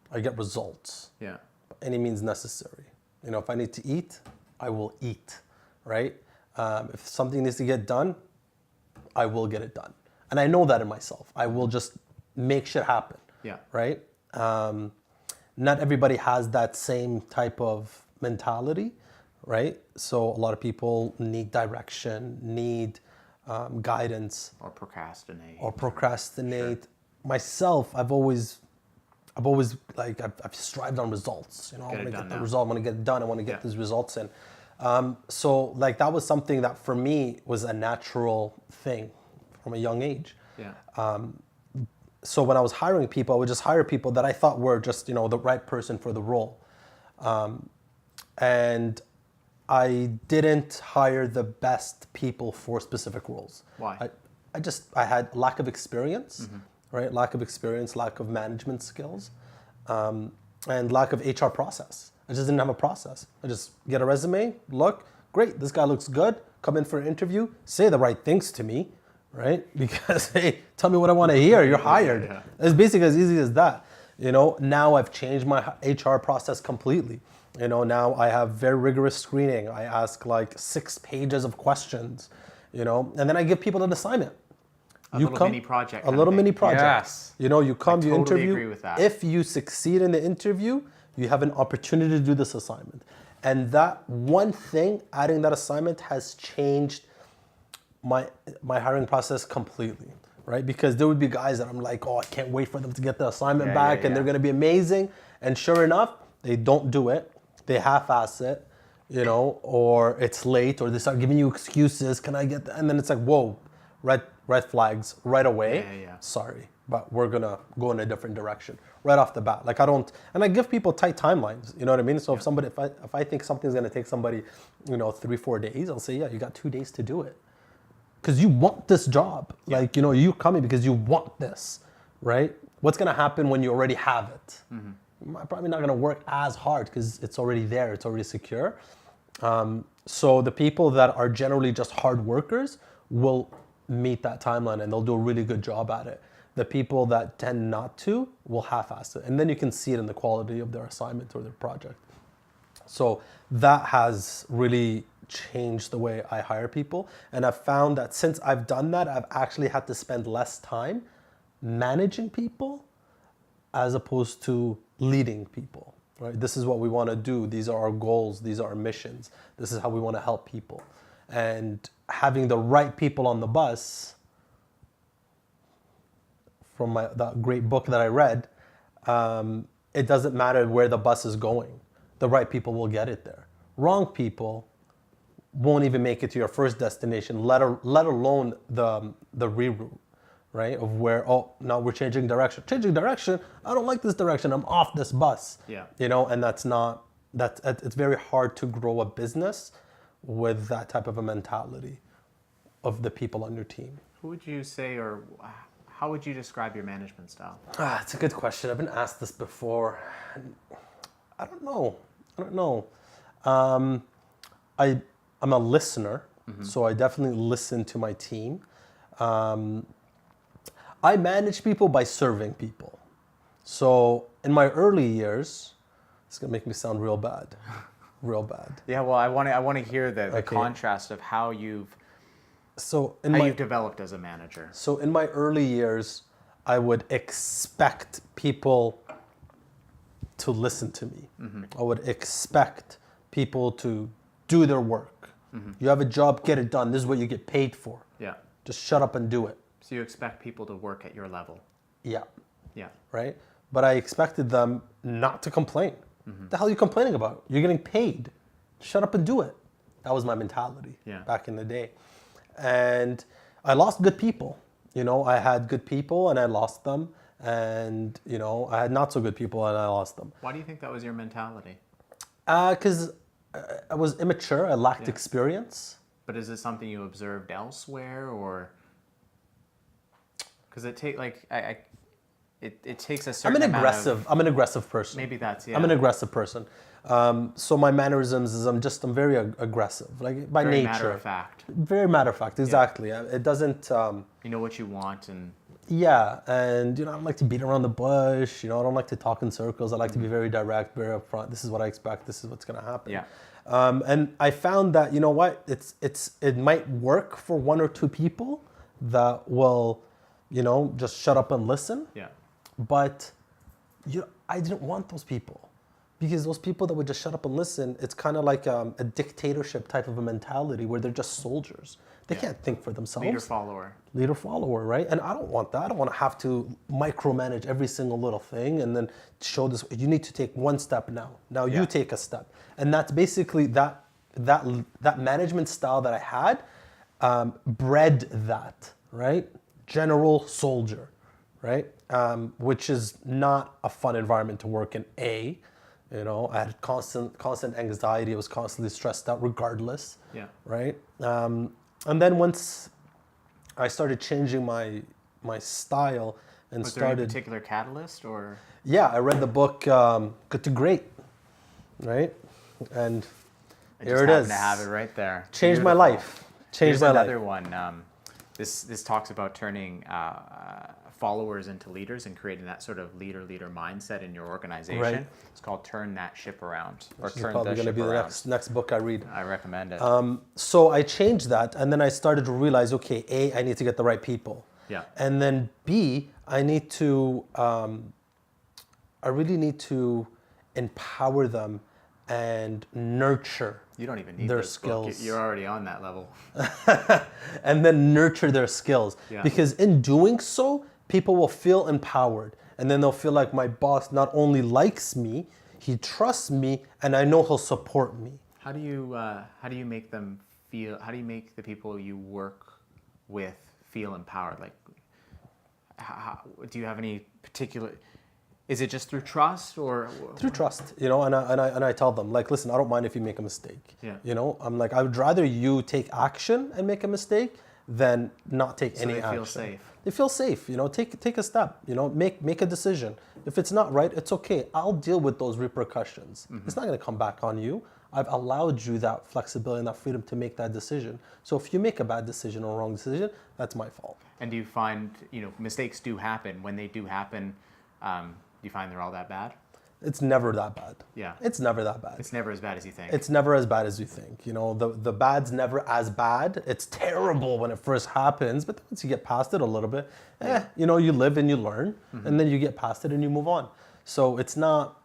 S3: I get results. Yeah. By any means necessary. If I need to eat, I will eat, right? If something needs to get done, I will get it done. And I know that in myself. I will just make shit happen. Yeah. Right? Not everybody has that same type of mentality, right? So a lot of people need direction, need guidance.
S2: Or procrastinate.
S3: Sure. Myself, I've always like I've strived on results. I want to get the result. I want to get it done. I want to get these results in. So like that was something that for me was a natural thing from a young age. Yeah. So when I was hiring people, I would just hire people that I thought were just the right person for the role, and I didn't hire the best people for specific roles.
S2: Why?
S3: I had lack of experience. Right? Lack of experience, lack of management skills, and lack of HR process. I just didn't have a process. I just get a resume, look, great, this guy looks good, come in for an interview, say the right things to me, right? Because, hey, tell me what I want to hear. You're hired.
S2: Yeah.
S3: It's basically as easy as that. You know, now I've changed my HR process completely. You know, now I have very rigorous screening. I ask like 6 pages of questions, you know, and then I give people an assignment.
S2: A little mini project.
S3: A little mini project.
S2: Yes.
S3: You know, you come, you
S2: totally
S3: interview.
S2: agree with that.
S3: If you succeed in the interview, you have an opportunity to do this assignment. And that one thing, adding that assignment, has changed my hiring process completely, right? Because there would be guys that I'm like, oh, I can't wait for them to get the assignment back, and they're going to be amazing. And sure enough, they don't do it. They half-ass it, you know, or it's late, or they start giving you excuses. Can I get that? And then it's like, whoa, red flags right away. Sorry, but we're gonna go in a different direction right off the bat. Like and I give people tight timelines. You know what I mean? So if I think something's gonna take somebody, you know, 3-4 days, I'll say, yeah, you got 2 days to do it, because you want this job. Like, you know, you coming because you want this, right? What's gonna happen when you already have it? You're probably not gonna work as hard because it's already there. It's already secure. So the people that are generally just hard workers will meet that timeline and they'll do a really good job at it. The people that tend not to will half-ass it. And then you can see it in the quality of their assignment or their project. So that has really changed the way I hire people. And I've found that since I've done that, I've actually had to spend less time managing people as opposed to leading people, right? This is what we want to do. These are our goals. These are our missions. This is how we want to help people. And having the right people on the bus, from that great book that I read, it doesn't matter where the bus is going. The right people will get it there. Wrong people won't even make it to your first destination, let alone the reroute, right? Of where, oh, now we're changing direction. Changing direction? I don't like this direction. I'm off this bus.
S2: Yeah.
S3: You know, and it's very hard to grow a business with that type of a mentality of the people on your team.
S2: Who would you say, or how would you describe your management style?
S3: It's a good question. I've been asked this before. I don't know. I'm a listener, so I definitely listen to my team. I manage people by serving people. So in my early years, it's gonna make me sound real bad. Real bad.
S2: Yeah, well, I want to hear the contrast of how you've developed as a manager.
S3: So in my early years, I would expect people to listen to me. I would expect people to do their work. You have a job, get it done. This is what you get paid for.
S2: Yeah.
S3: Just shut up and do it.
S2: So you expect people to work at your level.
S3: Yeah.
S2: Yeah.
S3: Right? But I expected them not to complain. The hell are you complaining about? You're getting paid. Shut up and do it. That was my mentality back in the day. And I lost good people. You know, I had good people and I lost them. And, you know, I had not so good people and I lost them.
S2: Why do you think that was your mentality?
S3: Because I was immature. I lacked experience.
S2: But is it something you observed elsewhere, or? Because it takes a certain
S3: I'm an aggressive person.
S2: Maybe that's,
S3: I'm an aggressive person. So my mannerisms is I'm very aggressive, like by
S2: very
S3: nature.
S2: Matter of fact.
S3: Very matter of fact, exactly. It doesn't.
S2: You know what you want, and.
S3: Yeah, and you know, I don't like to beat around the bush. You know, I don't like to talk in circles. I like to be very direct, very upfront. This is what I expect. This is what's going to happen.
S2: Yeah.
S3: And I found that, you know what, it might work for 1 or 2 people that will, you know, just shut up and listen.
S2: Yeah.
S3: But I didn't want those people, because those people that would just shut up and listen, it's kind of like a dictatorship type of a mentality where they're just soldiers. They can't think for themselves. Leader follower, right? And I don't want that. I don't want to have to micromanage every single little thing and then show this. You need to take one step now. Now you take a step. And that's basically that management style that I had bred that, right? General soldier, right? Which is not a fun environment to work in. You know, I had constant anxiety. I was constantly stressed out regardless.
S2: Yeah.
S3: Right? And then once I started changing my style and
S2: was there any particular catalyst, or?
S3: Yeah, I read the book Good to Great, right? And here it is.
S2: To have it right there.
S3: Changed my life. Changed my life.
S2: Another one. This talks about turning followers into leaders and creating that sort of leader mindset in your organization.
S3: Right.
S2: It's called Turn That Ship Around, or
S3: Which is
S2: Turn
S3: probably
S2: the
S3: going to
S2: Ship
S3: be the
S2: Around.
S3: next book I read.
S2: I recommend it.
S3: So I changed that, and then I started to realize, okay, A, I need to get the right people.
S2: Yeah.
S3: And then B, I need to, I really need to empower them and nurture
S2: You don't even need
S3: their
S2: this book.
S3: skills.
S2: You're already on that level.
S3: and then nurture their skills.
S2: Yeah.
S3: Because in doing so, people will feel empowered. And then they'll feel like my boss not only likes me, he trusts me, and I know he'll support me.
S2: How do you make them feel? How do you make the people you work with feel empowered? Like, do you have any particular? Is it just through trust or
S3: Through trust, you know, and I tell them, like, listen, I don't mind if you make a mistake.
S2: Yeah.
S3: You know, I'm like, I would rather you take action and make a mistake than not take any action.
S2: they feel safe.
S3: They feel safe, you know, take a step, you know, make a decision. If it's not right, it's okay. I'll deal with those repercussions. It's not going to come back on you. I've allowed you that flexibility and that freedom to make that decision. So if you make a bad decision or a wrong decision, that's my fault.
S2: And do you find, mistakes do happen? When they do happen, do you find they're all that bad?
S3: It's never that bad.
S2: Yeah.
S3: It's never that bad.
S2: It's never as bad as you think.
S3: It's never as bad as you think. You know, the bad's never as bad. It's terrible when it first happens, but once you get past it a little bit, you know, you live and you learn, and then you get past it and you move on. So it's not,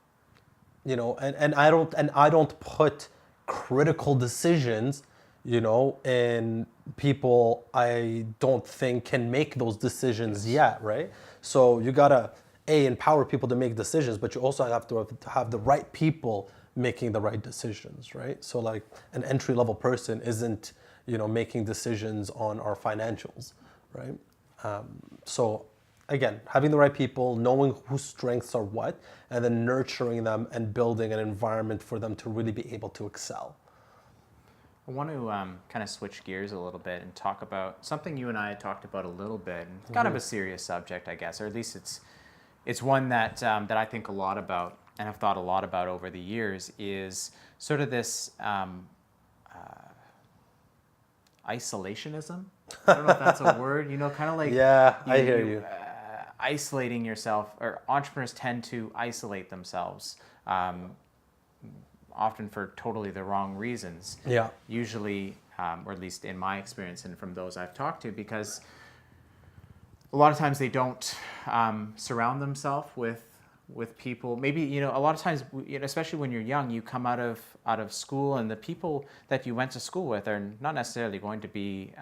S3: you know, and I don't put critical decisions, you know, in people I don't think can make those decisions yet, right? So you gotta empower people to make decisions, but you also have to have the right people making the right decisions, right? So like an entry-level person isn't, you know, making decisions on our financials, right? So again, having the right people, knowing whose strengths are what, and then nurturing them and building an environment for them to really be able to excel.
S2: I want to kind of switch gears a little bit and talk about something you and I had talked about a little bit, and it's kind of a serious subject, I guess, or at least it's one that that I think a lot about and have thought a lot about over the years, is sort of this isolationism. I don't know if that's a word, you know, kind of like
S3: I hear you.
S2: Isolating yourself, or entrepreneurs tend to isolate themselves, often for totally the wrong reasons.
S3: Yeah.
S2: Usually, or at least in my experience and from those I've talked to, because a lot of times they don't surround themselves with people. Maybe, you know, a lot of times, especially when you're young, you come out of school, and the people that you went to school with are not necessarily going to be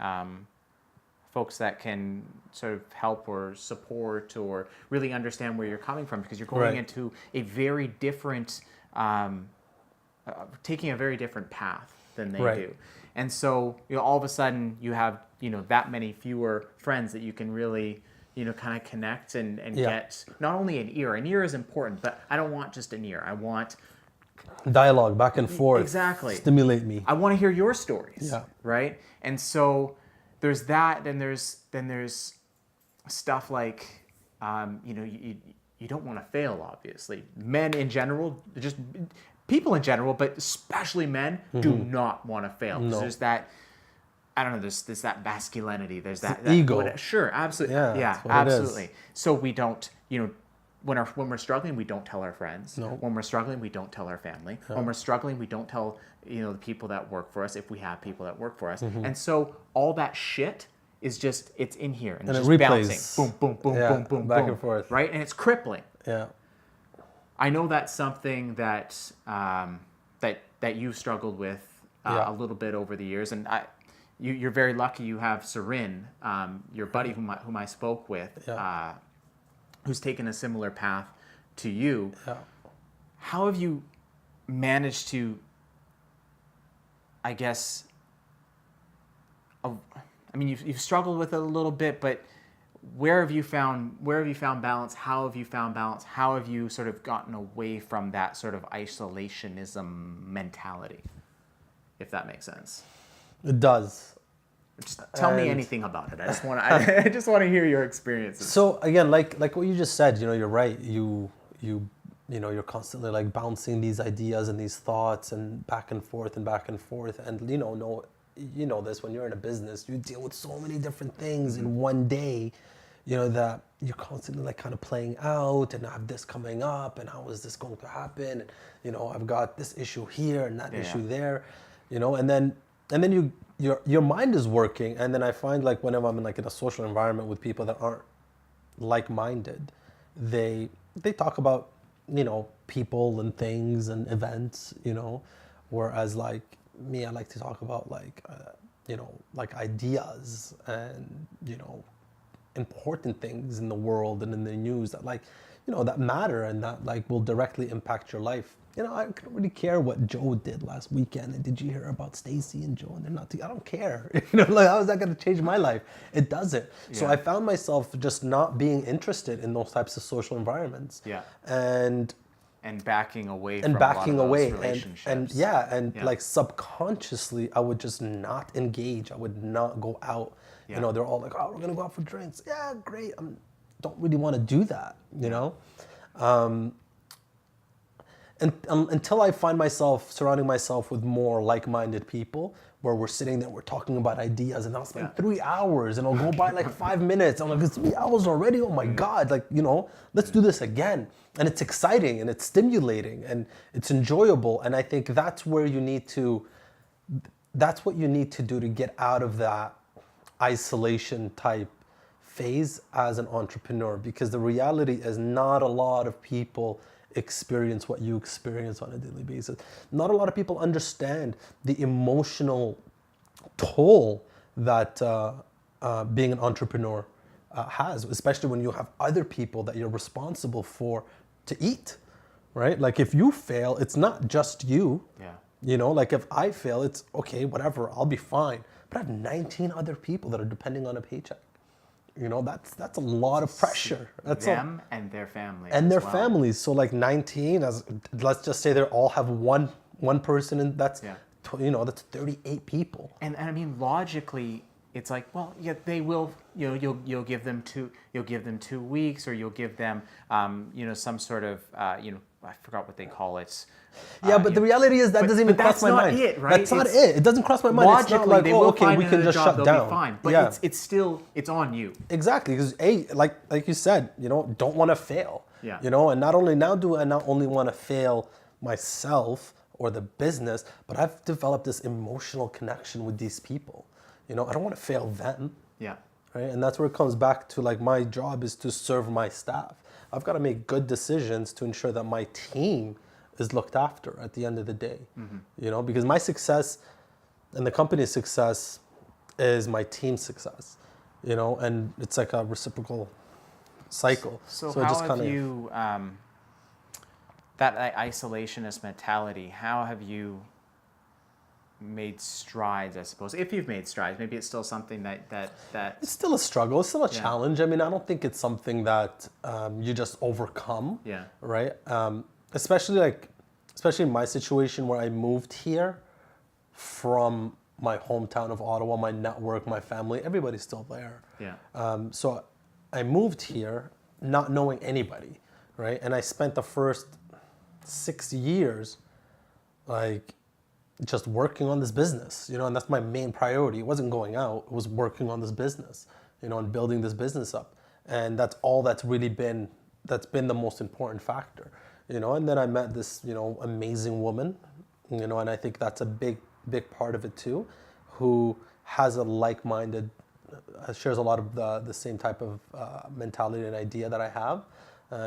S2: folks that can sort of help or support or really understand where you're coming from, because you're going into a very different, taking a very different path than they do. And so, you know, all of a sudden you have, you know, that many fewer friends that you can really, you know, kind of connect and get not only an ear. An ear is important, but I don't want just an ear. I want
S3: dialogue back and forth.
S2: Exactly.
S3: Stimulate me.
S2: I want to hear your stories.
S3: Yeah.
S2: Right? And so there's that, then there's stuff like, you know, you don't want to fail, obviously. Men in general, just people in general, but especially men, do not want to fail.
S3: No.
S2: There's that, I don't know, there's that masculinity, there's that
S3: ego.
S2: Sure, absolutely.
S3: Yeah,
S2: absolutely. So we don't, you know, when we're struggling, we don't tell our friends.
S3: No.
S2: When we're struggling, we don't tell our family.
S3: No.
S2: When we're struggling, we don't tell, you know, the people that work for us, if we have people that work for us. And so all that shit is just, it's in here, and it's
S3: it
S2: just
S3: replays.
S2: bouncing. Boom, boom, boom, boom, boom,
S3: back
S2: boom.
S3: and forth.
S2: Right? And it's crippling.
S3: Yeah.
S2: I know that's something that that you've struggled with a little bit over the years, and you're very lucky you have Sarin, your buddy whom I spoke with, who's taken a similar path to you.
S3: Yeah.
S2: How have you managed to, I guess, I mean, you've struggled with it a little bit, but where have you found balance? How have you found balance? How have you sort of gotten away from that sort of isolationism mentality, if that makes sense?
S3: It does.
S2: Just tell me anything about it. I just want to hear your experiences.
S3: So again, like what you just said, you know, you're right. You know, you're constantly like bouncing these ideas and these thoughts and back and forth, and you know, you know this, when you're in a business, you deal with so many different things in one day, you know, that you're constantly like kind of playing out, and I have this coming up, and how is this going to happen? And, you know, I've got this issue here and that issue there, you know, and then your mind is working. And then I find like whenever I'm in like in a social environment with people that aren't like-minded, they talk about, you know, people and things and events, you know, whereas like me, I like to talk about like, you know, like ideas and, you know, important things in the world and in the news that like, you know, that matter and that like will directly impact your life. You know, I don't really care what Joe did last weekend. And did you hear about Stacy and Joe? And they're not, I don't care. You know, like, how is that going to change my life? It doesn't. Yeah. So I found myself just not being interested in those types of social environments.
S2: Yeah.
S3: And
S2: backing away
S3: and
S2: from
S3: backing
S2: a lot of
S3: away
S2: those relationships.
S3: and like subconsciously, I would just not engage. I would not go out. Yeah. You know, they're all like, oh, we're going to go out for drinks. Yeah, great. I don't really want to do that, you know? And until I find myself surrounding myself with more like-minded people, where we're sitting there, we're talking about ideas, and I'll spend 3 hours, and I'll go by like 5 minutes. I'm like, it's 3 hours already? Oh my God, like, you know, let's do this again. And it's exciting, and it's stimulating, and it's enjoyable. And I think that's where that's what you need to do to get out of that isolation type phase as an entrepreneur, because the reality is not a lot of people experience what you experience on a daily basis. Not a lot of people understand the emotional toll that being an entrepreneur has, especially when you have other people that you're responsible for to eat, right? Like if you fail, it's not just you. Yeah. You know, like if I fail, it's okay, whatever, I'll be fine. But I have 19 other people that are depending on a paycheck. You know, that's a lot of pressure. That's
S2: them and their families.
S3: And their families. So like 19, let's just say they all have one person, and that's, you know, that's 38 people.
S2: And I mean, logically, it's like, well, yeah, they will, you know, you'll give them 2 weeks, or you'll give them, you know, some sort of, you know, I forgot what they call it.
S3: Yeah, but the reality is that doesn't even cross my mind.
S2: That's not it, right?
S3: That's not it. It doesn't cross my mind.
S2: Logically,
S3: it's not like,
S2: they will
S3: okay,
S2: find
S3: we can just
S2: job,
S3: shut down.
S2: Be fine. But it's still, it's on you.
S3: Exactly, because like you said, you know, don't want to fail.
S2: Yeah.
S3: You know, and not only want to fail myself or the business, but I've developed this emotional connection with these people. You know, I don't want to fail them.
S2: Yeah.
S3: Right, and that's where it comes back to, like, my job is to serve my staff. I've got to make good decisions to ensure that my team is looked after at the end of the day. Mm-hmm. You know, because my success and the company's success is my team's success. You know, and it's like a reciprocal cycle.
S2: So how just have you that isolationist mentality? How have you made strides, I suppose? If you've made strides, maybe it's still something that
S3: it's still a struggle. It's still a challenge. I mean, I don't think it's something that you just overcome.
S2: Yeah.
S3: Right. Especially in my situation where I moved here from my hometown of Ottawa, my network, my family, everybody's still there.
S2: Yeah.
S3: So I moved here not knowing anybody, right? And I spent the first 6 years, like, just working on this business, you know, and that's my main priority. It wasn't going out, it was working on this business, you know, and building this business up. And that's all that's been the most important factor, you know. And then I met this, you know, amazing woman, you know, and I think that's a big part of it too, who has a like-minded, shares a lot of the same type of mentality and idea that I have.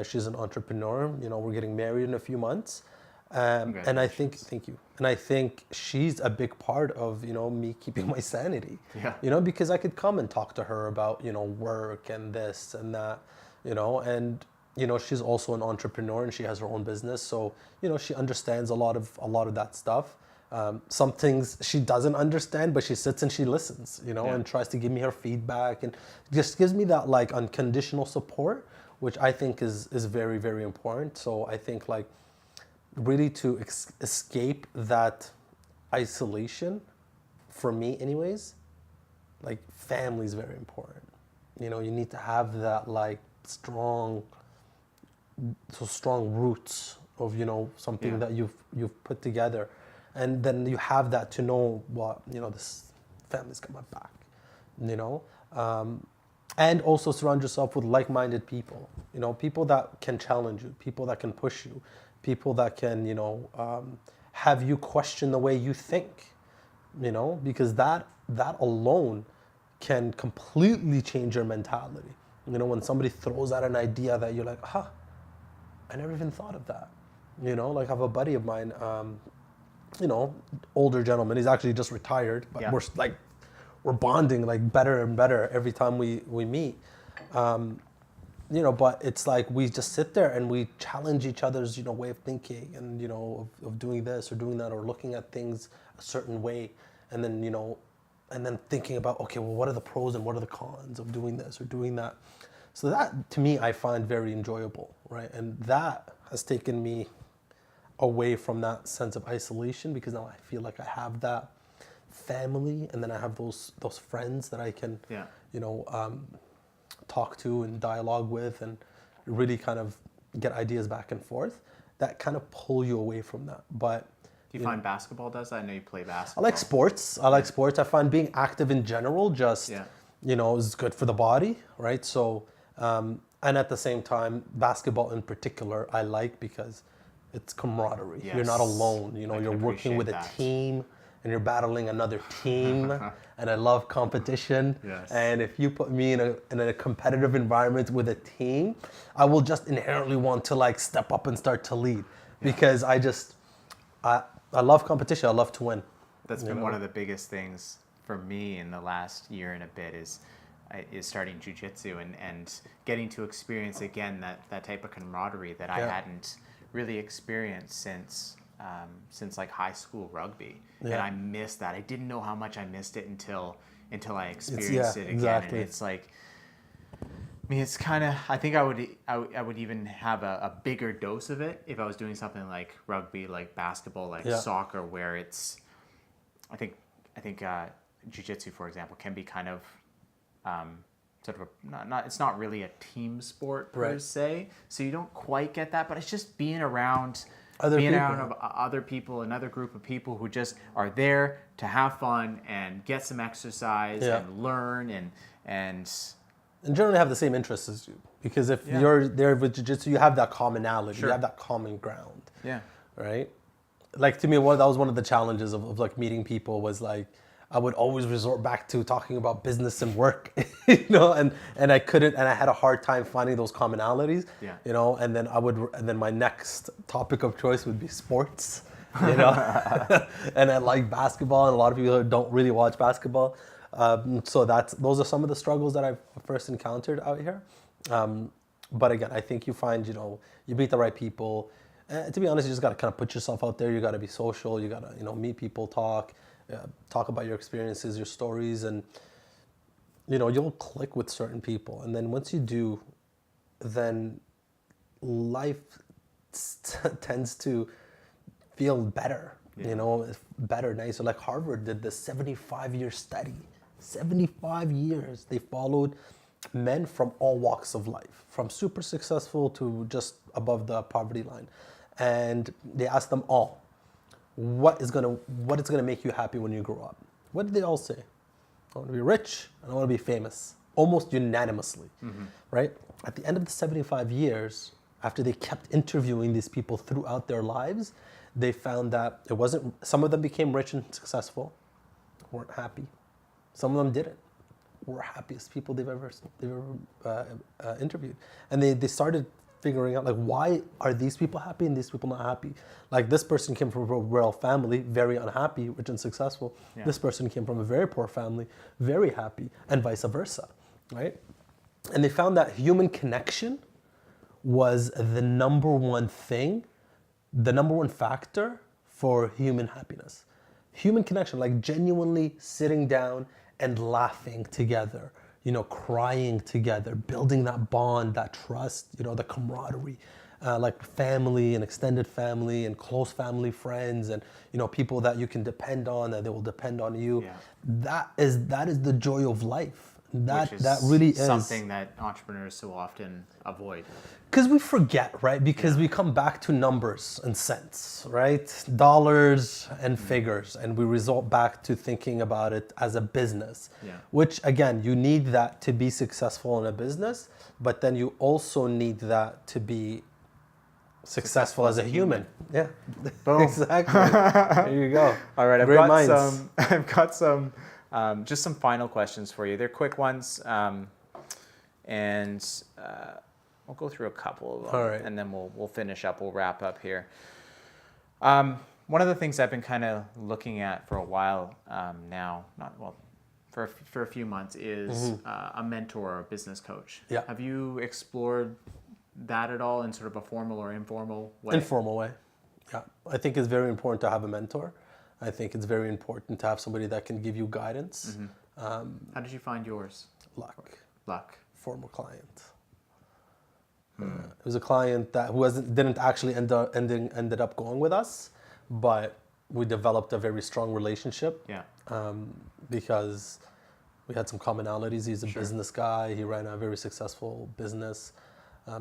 S3: She's an entrepreneur, you know, we're getting married in a few months. And I think, thank you. And I think she's a big part of, you know, me keeping my sanity. Yeah. You know, because I could come and talk to her about, you know, work and this and that, you know, and, you know, she's also an entrepreneur and she has her own business. So, you know, she understands a lot of that stuff. Some things she doesn't understand, but she sits and she listens, you know, and tries to give me her feedback and just gives me that, like, unconditional support, which I think is very, very important. So I think, like, really to escape that isolation, for me anyways, like, family is very important. You know, you need to have that, like, strong roots of, you know, something that you've put together, and then you have that to know what, you know, this family's got my back, you know. And also surround yourself with like-minded people, you know, people that can challenge you, people that can push you, people that can, you know, have you question the way you think, you know, because that alone can completely change your mentality. You know, when somebody throws out an idea that you're like, I never even thought of that. You know, like I have a buddy of mine, you know, older gentleman, he's actually just retired, but we're bonding like better and better every time we meet. You know, but it's like we just sit there and we challenge each other's, you know, way of thinking and, you know, of doing this or doing that or looking at things a certain way. And then, you know, and then thinking about, okay, well, what are the pros and what are the cons of doing this or doing that? So that, to me, I find very enjoyable, right? And that has taken me away from that sense of isolation because now I feel like I have that family and then I have those friends that I can, you know, talk to and dialogue with and really kind of get ideas back and forth that kind of pull you away from that. But
S2: do you find basketball does that? I know you play basketball.
S3: I like sports. I find being active in general just, you know, is good for the body, right? So, and at the same time, basketball in particular, I like because it's camaraderie. Yes. You're not alone. You know, you're working with a team and you're battling another team. And I love competition. Yes. And if you put me in a competitive environment with a team, I will just inherently want to like step up and start to lead because I love competition. I love to win.
S2: That's been one of the biggest things for me in the last year and a bit is starting jiu-jitsu and getting to experience again that type of camaraderie that I hadn't really experienced since like high school rugby. And I missed that. I didn't know how much I missed it until I experienced it again. Exactly. And it's like, I mean, it's kind of, I think I would even have a bigger dose of it if I was doing something like rugby, like basketball, like soccer, where it's, I think jiu-jitsu, for example, can be kind of sort of it's not really a team sport per se, so you don't quite get that, but it's just being around other people, another group of people who just are there to have fun and get some exercise and learn and
S3: generally have the same interests as you. Because if you're there with jiu-jitsu, you have that commonality, you have that common ground. Yeah. Right? Like to me, that was one of the challenges of like meeting people was like, I would always resort back to talking about business and work, you know, and I couldn't, and I had a hard time finding those commonalities, you know, and then my next topic of choice would be sports, you know, and I like basketball, and a lot of people don't really watch basketball. So those are some of the struggles that I've first encountered out here. But again, I think you find, you know, you meet the right people. To be honest, you just got to kind of put yourself out there. You got to be social. You got to, you know, meet people, talk about your experiences, your stories, and, you know, you'll click with certain people. And then once you do, then life tends to feel better, you know, better, nicer. Like Harvard did this 75-year study. 75 years. They followed men from all walks of life, from super successful to just above the poverty line. And they asked them all, what is gonna make you happy when you grow up? What did they all say? I want to be rich and I want to be famous. Almost unanimously, right? At the end of the 75 years, after they kept interviewing these people throughout their lives, they found that it wasn't, some of them became rich and successful, weren't happy. Some of them didn't. Were happiest people they've ever interviewed. And they started figuring out, like, why are these people happy and these people not happy? Like, this person came from a royal family, very unhappy, rich and successful. Yeah. This person came from a very poor family, very happy, and vice versa, right? And they found that human connection was the number one thing, the number one factor for human happiness. Human connection, like genuinely sitting down and laughing together, you know, crying together, building that bond, that trust, you know, the camaraderie, like family and extended family and close family friends and, you know, people that you can depend on, that they will depend on you. Yeah. That is the joy of life, That
S2: which is
S3: that really is
S2: something that entrepreneurs so often avoid.
S3: because we forget, right? Because we come back to numbers and cents, right? Dollars and figures, and we resort back to thinking about it as a business.
S2: Yeah.
S3: Which again, you need that to be successful in a business, but then you also need that to be successful as a human. Yeah.
S2: Boom.
S3: Exactly. There you go.
S2: All right,
S3: Great minds.
S2: I've got some, just some final questions for you. They're quick ones, and we'll go through a couple of them,
S3: All right.
S2: and then we'll finish up. We'll wrap up here. One of the things I've been kind of looking at for a while now, for a few months, is a mentor or a business coach.
S3: Yeah.
S2: Have you explored that at all in sort of a formal or informal way?
S3: Informal way. Yeah. I think it's very important to have a mentor. I think it's very important to have somebody that can give you guidance.
S2: How did you find yours? Luck.
S3: Former client. It was a client that didn't actually ended up going with us, but we developed a very strong relationship.
S2: Yeah.
S3: Because we had some commonalities. He's a business guy. He ran a very successful business.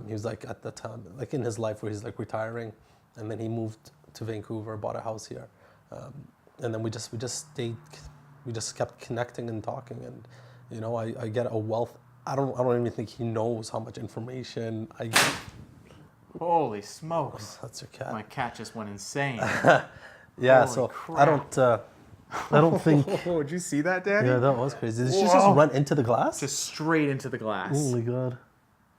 S3: He was like at the time, like in his life where he's like retiring, and then he moved to Vancouver, bought a house here, and then we just kept connecting and talking, and you know, I get a wealth. I don't even think he knows how much information I get.
S2: Holy smokes!
S3: That's your cat.
S2: My cat just went insane.
S3: Yeah,
S2: Holy
S3: so
S2: crap.
S3: I don't think.
S2: Oh, did you see that, Danny?
S3: Yeah, that was crazy. Did she just
S2: Whoa.
S3: run into the glass?
S2: Just straight into the glass.
S3: Oh my god.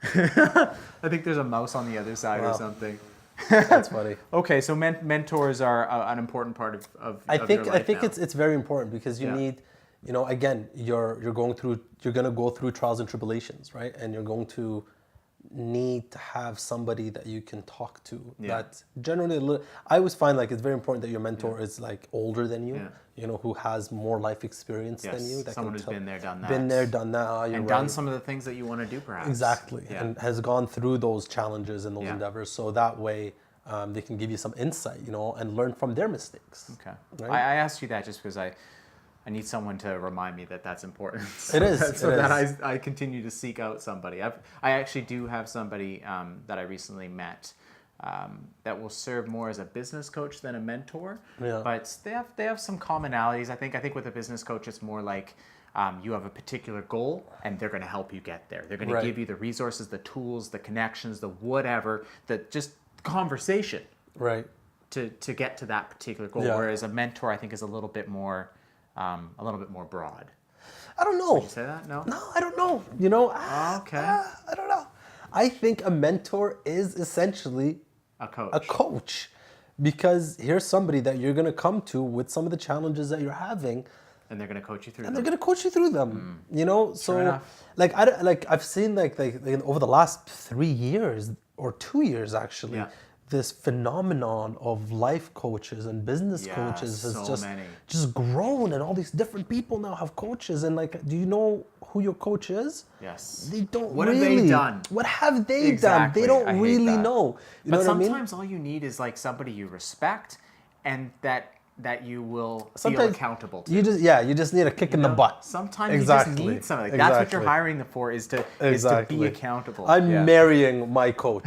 S2: I think there's a mouse on the other side or something.
S3: That's funny.
S2: Okay, so mentors are an important part of
S3: I think
S2: your life now.
S3: it's very important because you need, you know, again, you're gonna go through trials and tribulations, right? And you're going to need to have somebody that you can talk to. That's generally I always find like it's very important that your mentor is like older than you, you know, who has more life experience than you. That
S2: someone who's been there, done that.
S3: Been there, done that. Oh,
S2: and done some of the things that you want to do, perhaps.
S3: Exactly,
S2: Yeah.
S3: and has gone through those challenges and those endeavors, so that way they can give you some insight, you know, and learn from their mistakes.
S2: Okay.
S3: Right?
S2: I asked you that just because I need someone to remind me that that's important.
S3: It is.
S2: That I continue to seek out somebody. I actually do have somebody that I recently met that will serve more as a business coach than a mentor.
S3: Yeah.
S2: But they have some commonalities. I think with a business coach, it's more like you have a particular goal and they're going to help you get there. They're going to give you the resources, the tools, the connections, the whatever, just conversation.
S3: Right.
S2: To get to that particular goal.
S3: Yeah.
S2: Whereas a mentor, I think, is a little bit more broad.
S3: I don't know.
S2: Would you say that? No?
S3: No, I don't know. You know,
S2: Okay.
S3: I don't know. I think a mentor is essentially
S2: A coach.
S3: a coach, because here's somebody that you're going to come to with some of the challenges that you're having,
S2: And they're going to coach you through
S3: and
S2: them.
S3: they're going to coach you through them. You know, so
S2: enough.
S3: like I've seen like over the last 3 years or 2 years actually, this phenomenon of life coaches and business coaches has
S2: so many.
S3: just grown, and all these different people now have coaches. And like, do you know who your coach is?
S2: Yes.
S3: They don't
S2: What
S3: really.
S2: have they done?
S3: What have they
S2: Exactly.
S3: done? They
S2: I
S3: don't
S2: hate
S3: really
S2: that.
S3: know. You
S2: But
S3: know what I mean?
S2: sometimes all you need is like somebody you respect and that you will feel
S3: Sometimes
S2: accountable to.
S3: You just need a kick in the butt.
S2: Sometimes you just need something. Like, that's what you're hiring them for, is to be accountable.
S3: I'm marrying my coach.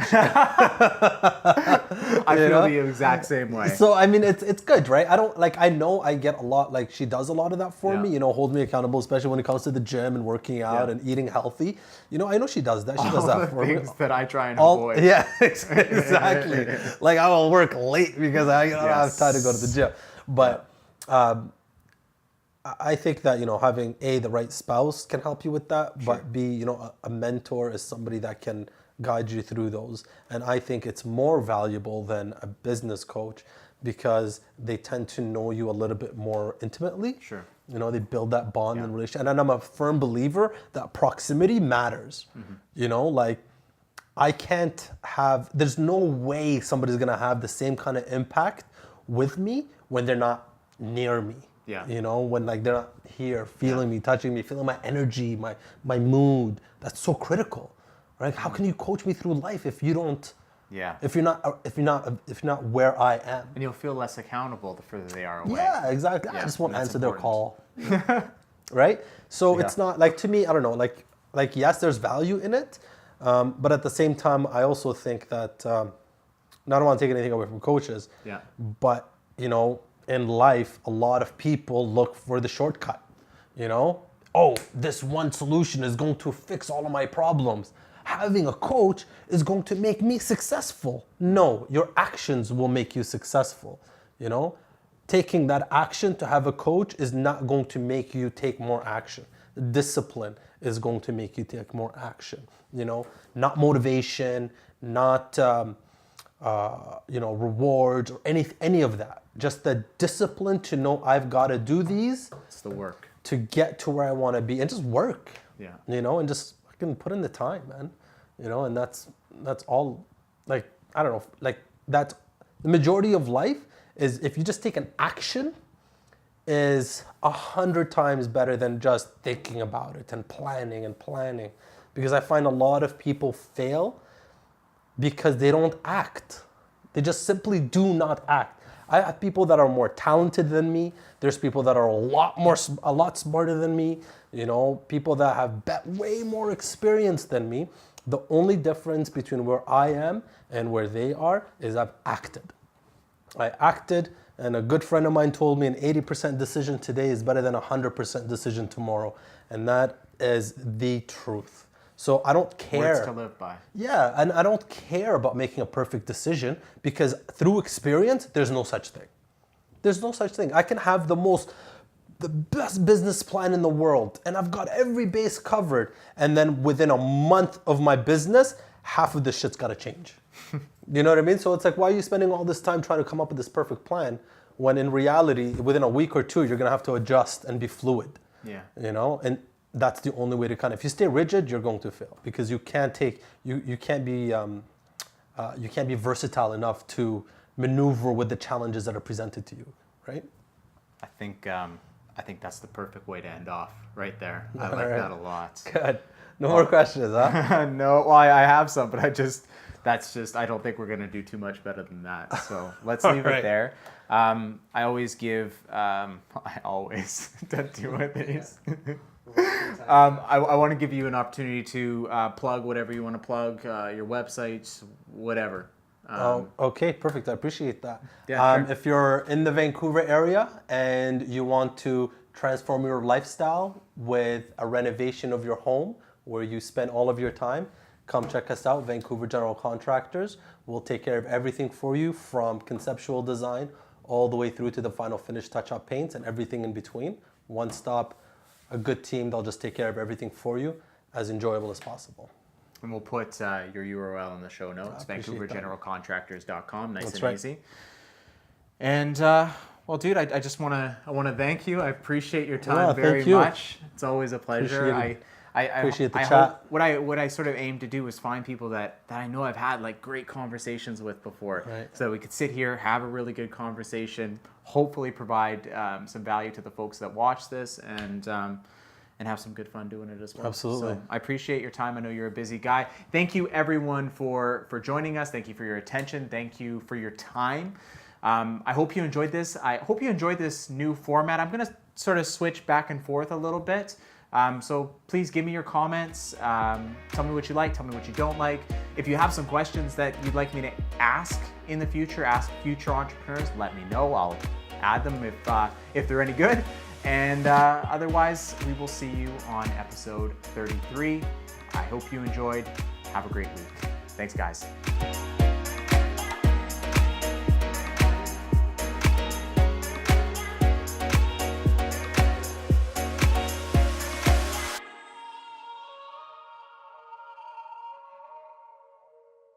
S2: I feel the exact same way.
S3: So I mean, it's good, right? I know I get a lot. Like, she does a lot of that for me. You know, hold me accountable, especially when it comes to the gym and working out and eating healthy. You know, I know she does that. She does
S2: All
S3: that
S2: the
S3: for me.
S2: things that I try and avoid.
S3: Yeah, exactly. Like, I will work late because I don't have time to go to the gym. But I think that, you know, having the right spouse can help you with that, but B, you know, a mentor is somebody that can guide you through those. And I think it's more valuable than a business coach because they tend to know you a little bit more intimately.
S2: Sure.
S3: You know, they build that bond and relationship. And I'm a firm believer that proximity matters. You know, like, there's no way somebody's going to have the same kind of impact with me when they're not near me.
S2: Yeah.
S3: You know, when like they're not here feeling me, touching me, feeling my energy, my mood. That's so critical. Right? How can you coach me through life if you don't if you're not where I am?
S2: And you'll feel less accountable the further they are away.
S3: Yeah, exactly.
S2: Yeah,
S3: I just won't
S2: that's
S3: answer their
S2: important.
S3: call. right? So it's not like, to me, I don't know, like yes, there's value in it, but at the same time, I also think that, and I don't want to take anything away from coaches, but you know, in life, a lot of people look for the shortcut, you know? Oh, this one solution is going to fix all of my problems. Having a coach is going to make me successful. No, your actions will make you successful, you know? Taking that action to have a coach is not going to make you take more action. Discipline is going to make you take more action, you know? Not motivation, not you know, rewards or any of that. Just the discipline to know I've got to do these.
S2: It's the work.
S3: To get to where I want to be, and just work.
S2: Yeah.
S3: You know, and just fucking put in the time, man. You know, and that's all. Like, I don't know, like that's the majority of life is, if you just take an action, is 100 times better than just thinking about it and planning. Because I find a lot of people fail because they don't act. They just simply do not act. I have people that are more talented than me. There's people that are a lot smarter than me. You know, people that have way more experience than me. The only difference between where I am and where they are is I've acted. I acted, and a good friend of mine told me an 80% decision today is better than a 100% decision tomorrow. And that is the truth. So I don't care.
S2: Words to live by.
S3: Yeah, and I don't care about making a perfect decision, because through experience, there's no such thing. There's no such thing. I can have the best business plan in the world, and I've got every base covered, and then within a month of my business, half of the shit's got to change. You know what I mean? So it's like, why are you spending all this time trying to come up with this perfect plan when in reality, within a week or two, you're going to have to adjust and be fluid?
S2: Yeah.
S3: You know, and that's the only way to if you stay rigid, you're going to fail, because you can't be versatile enough to maneuver with the challenges that are presented to you, right?
S2: I think that's the perfect way to end off right there. I like that a lot.
S3: Good. No more questions, huh?
S2: No, well, I have some, but I don't think we're going to do too much better than that. So let's leave it there. I always don't do one of these. I want to give you an opportunity to plug whatever you want to plug, your websites, whatever.
S3: Okay, perfect. I appreciate that.
S2: Yeah, sure.
S3: If you're in the Vancouver area and you want to transform your lifestyle with a renovation of your home where you spend all of your time, come check us out, Vancouver General Contractors. We'll take care of everything for you, from conceptual design all the way through to the final finish touch-up paints and everything in between. One stop. A good team, they'll just take care of everything for you, as enjoyable as possible.
S2: And we'll put your URL in the show notes, VancouverGeneralContractors.com, nice and easy. And well, dude, I just want to thank you. I appreciate your time very much. It's always a pleasure. I
S3: appreciate the chat.
S2: Hope, what I sort of aim to do is find people that I know I've had like great conversations with before, so that we could sit here, have a really good conversation, hopefully provide some value to the folks that watch this, and have some good fun doing it as well.
S3: Absolutely.
S2: So I appreciate your time. I know you're a busy guy. Thank you everyone for joining us. Thank you for your attention. Thank you for your time. I hope you enjoyed this. I hope you enjoyed this new format. I'm going to sort of switch back and forth a little bit. So please give me your comments. Tell me what you like. Tell me what you don't like. If you have some questions that you'd like me to ask in the future, ask future entrepreneurs, let me know. I'll add them if they're any good. And otherwise, we will see you on episode 33. I hope you enjoyed. Have a great week. Thanks, guys.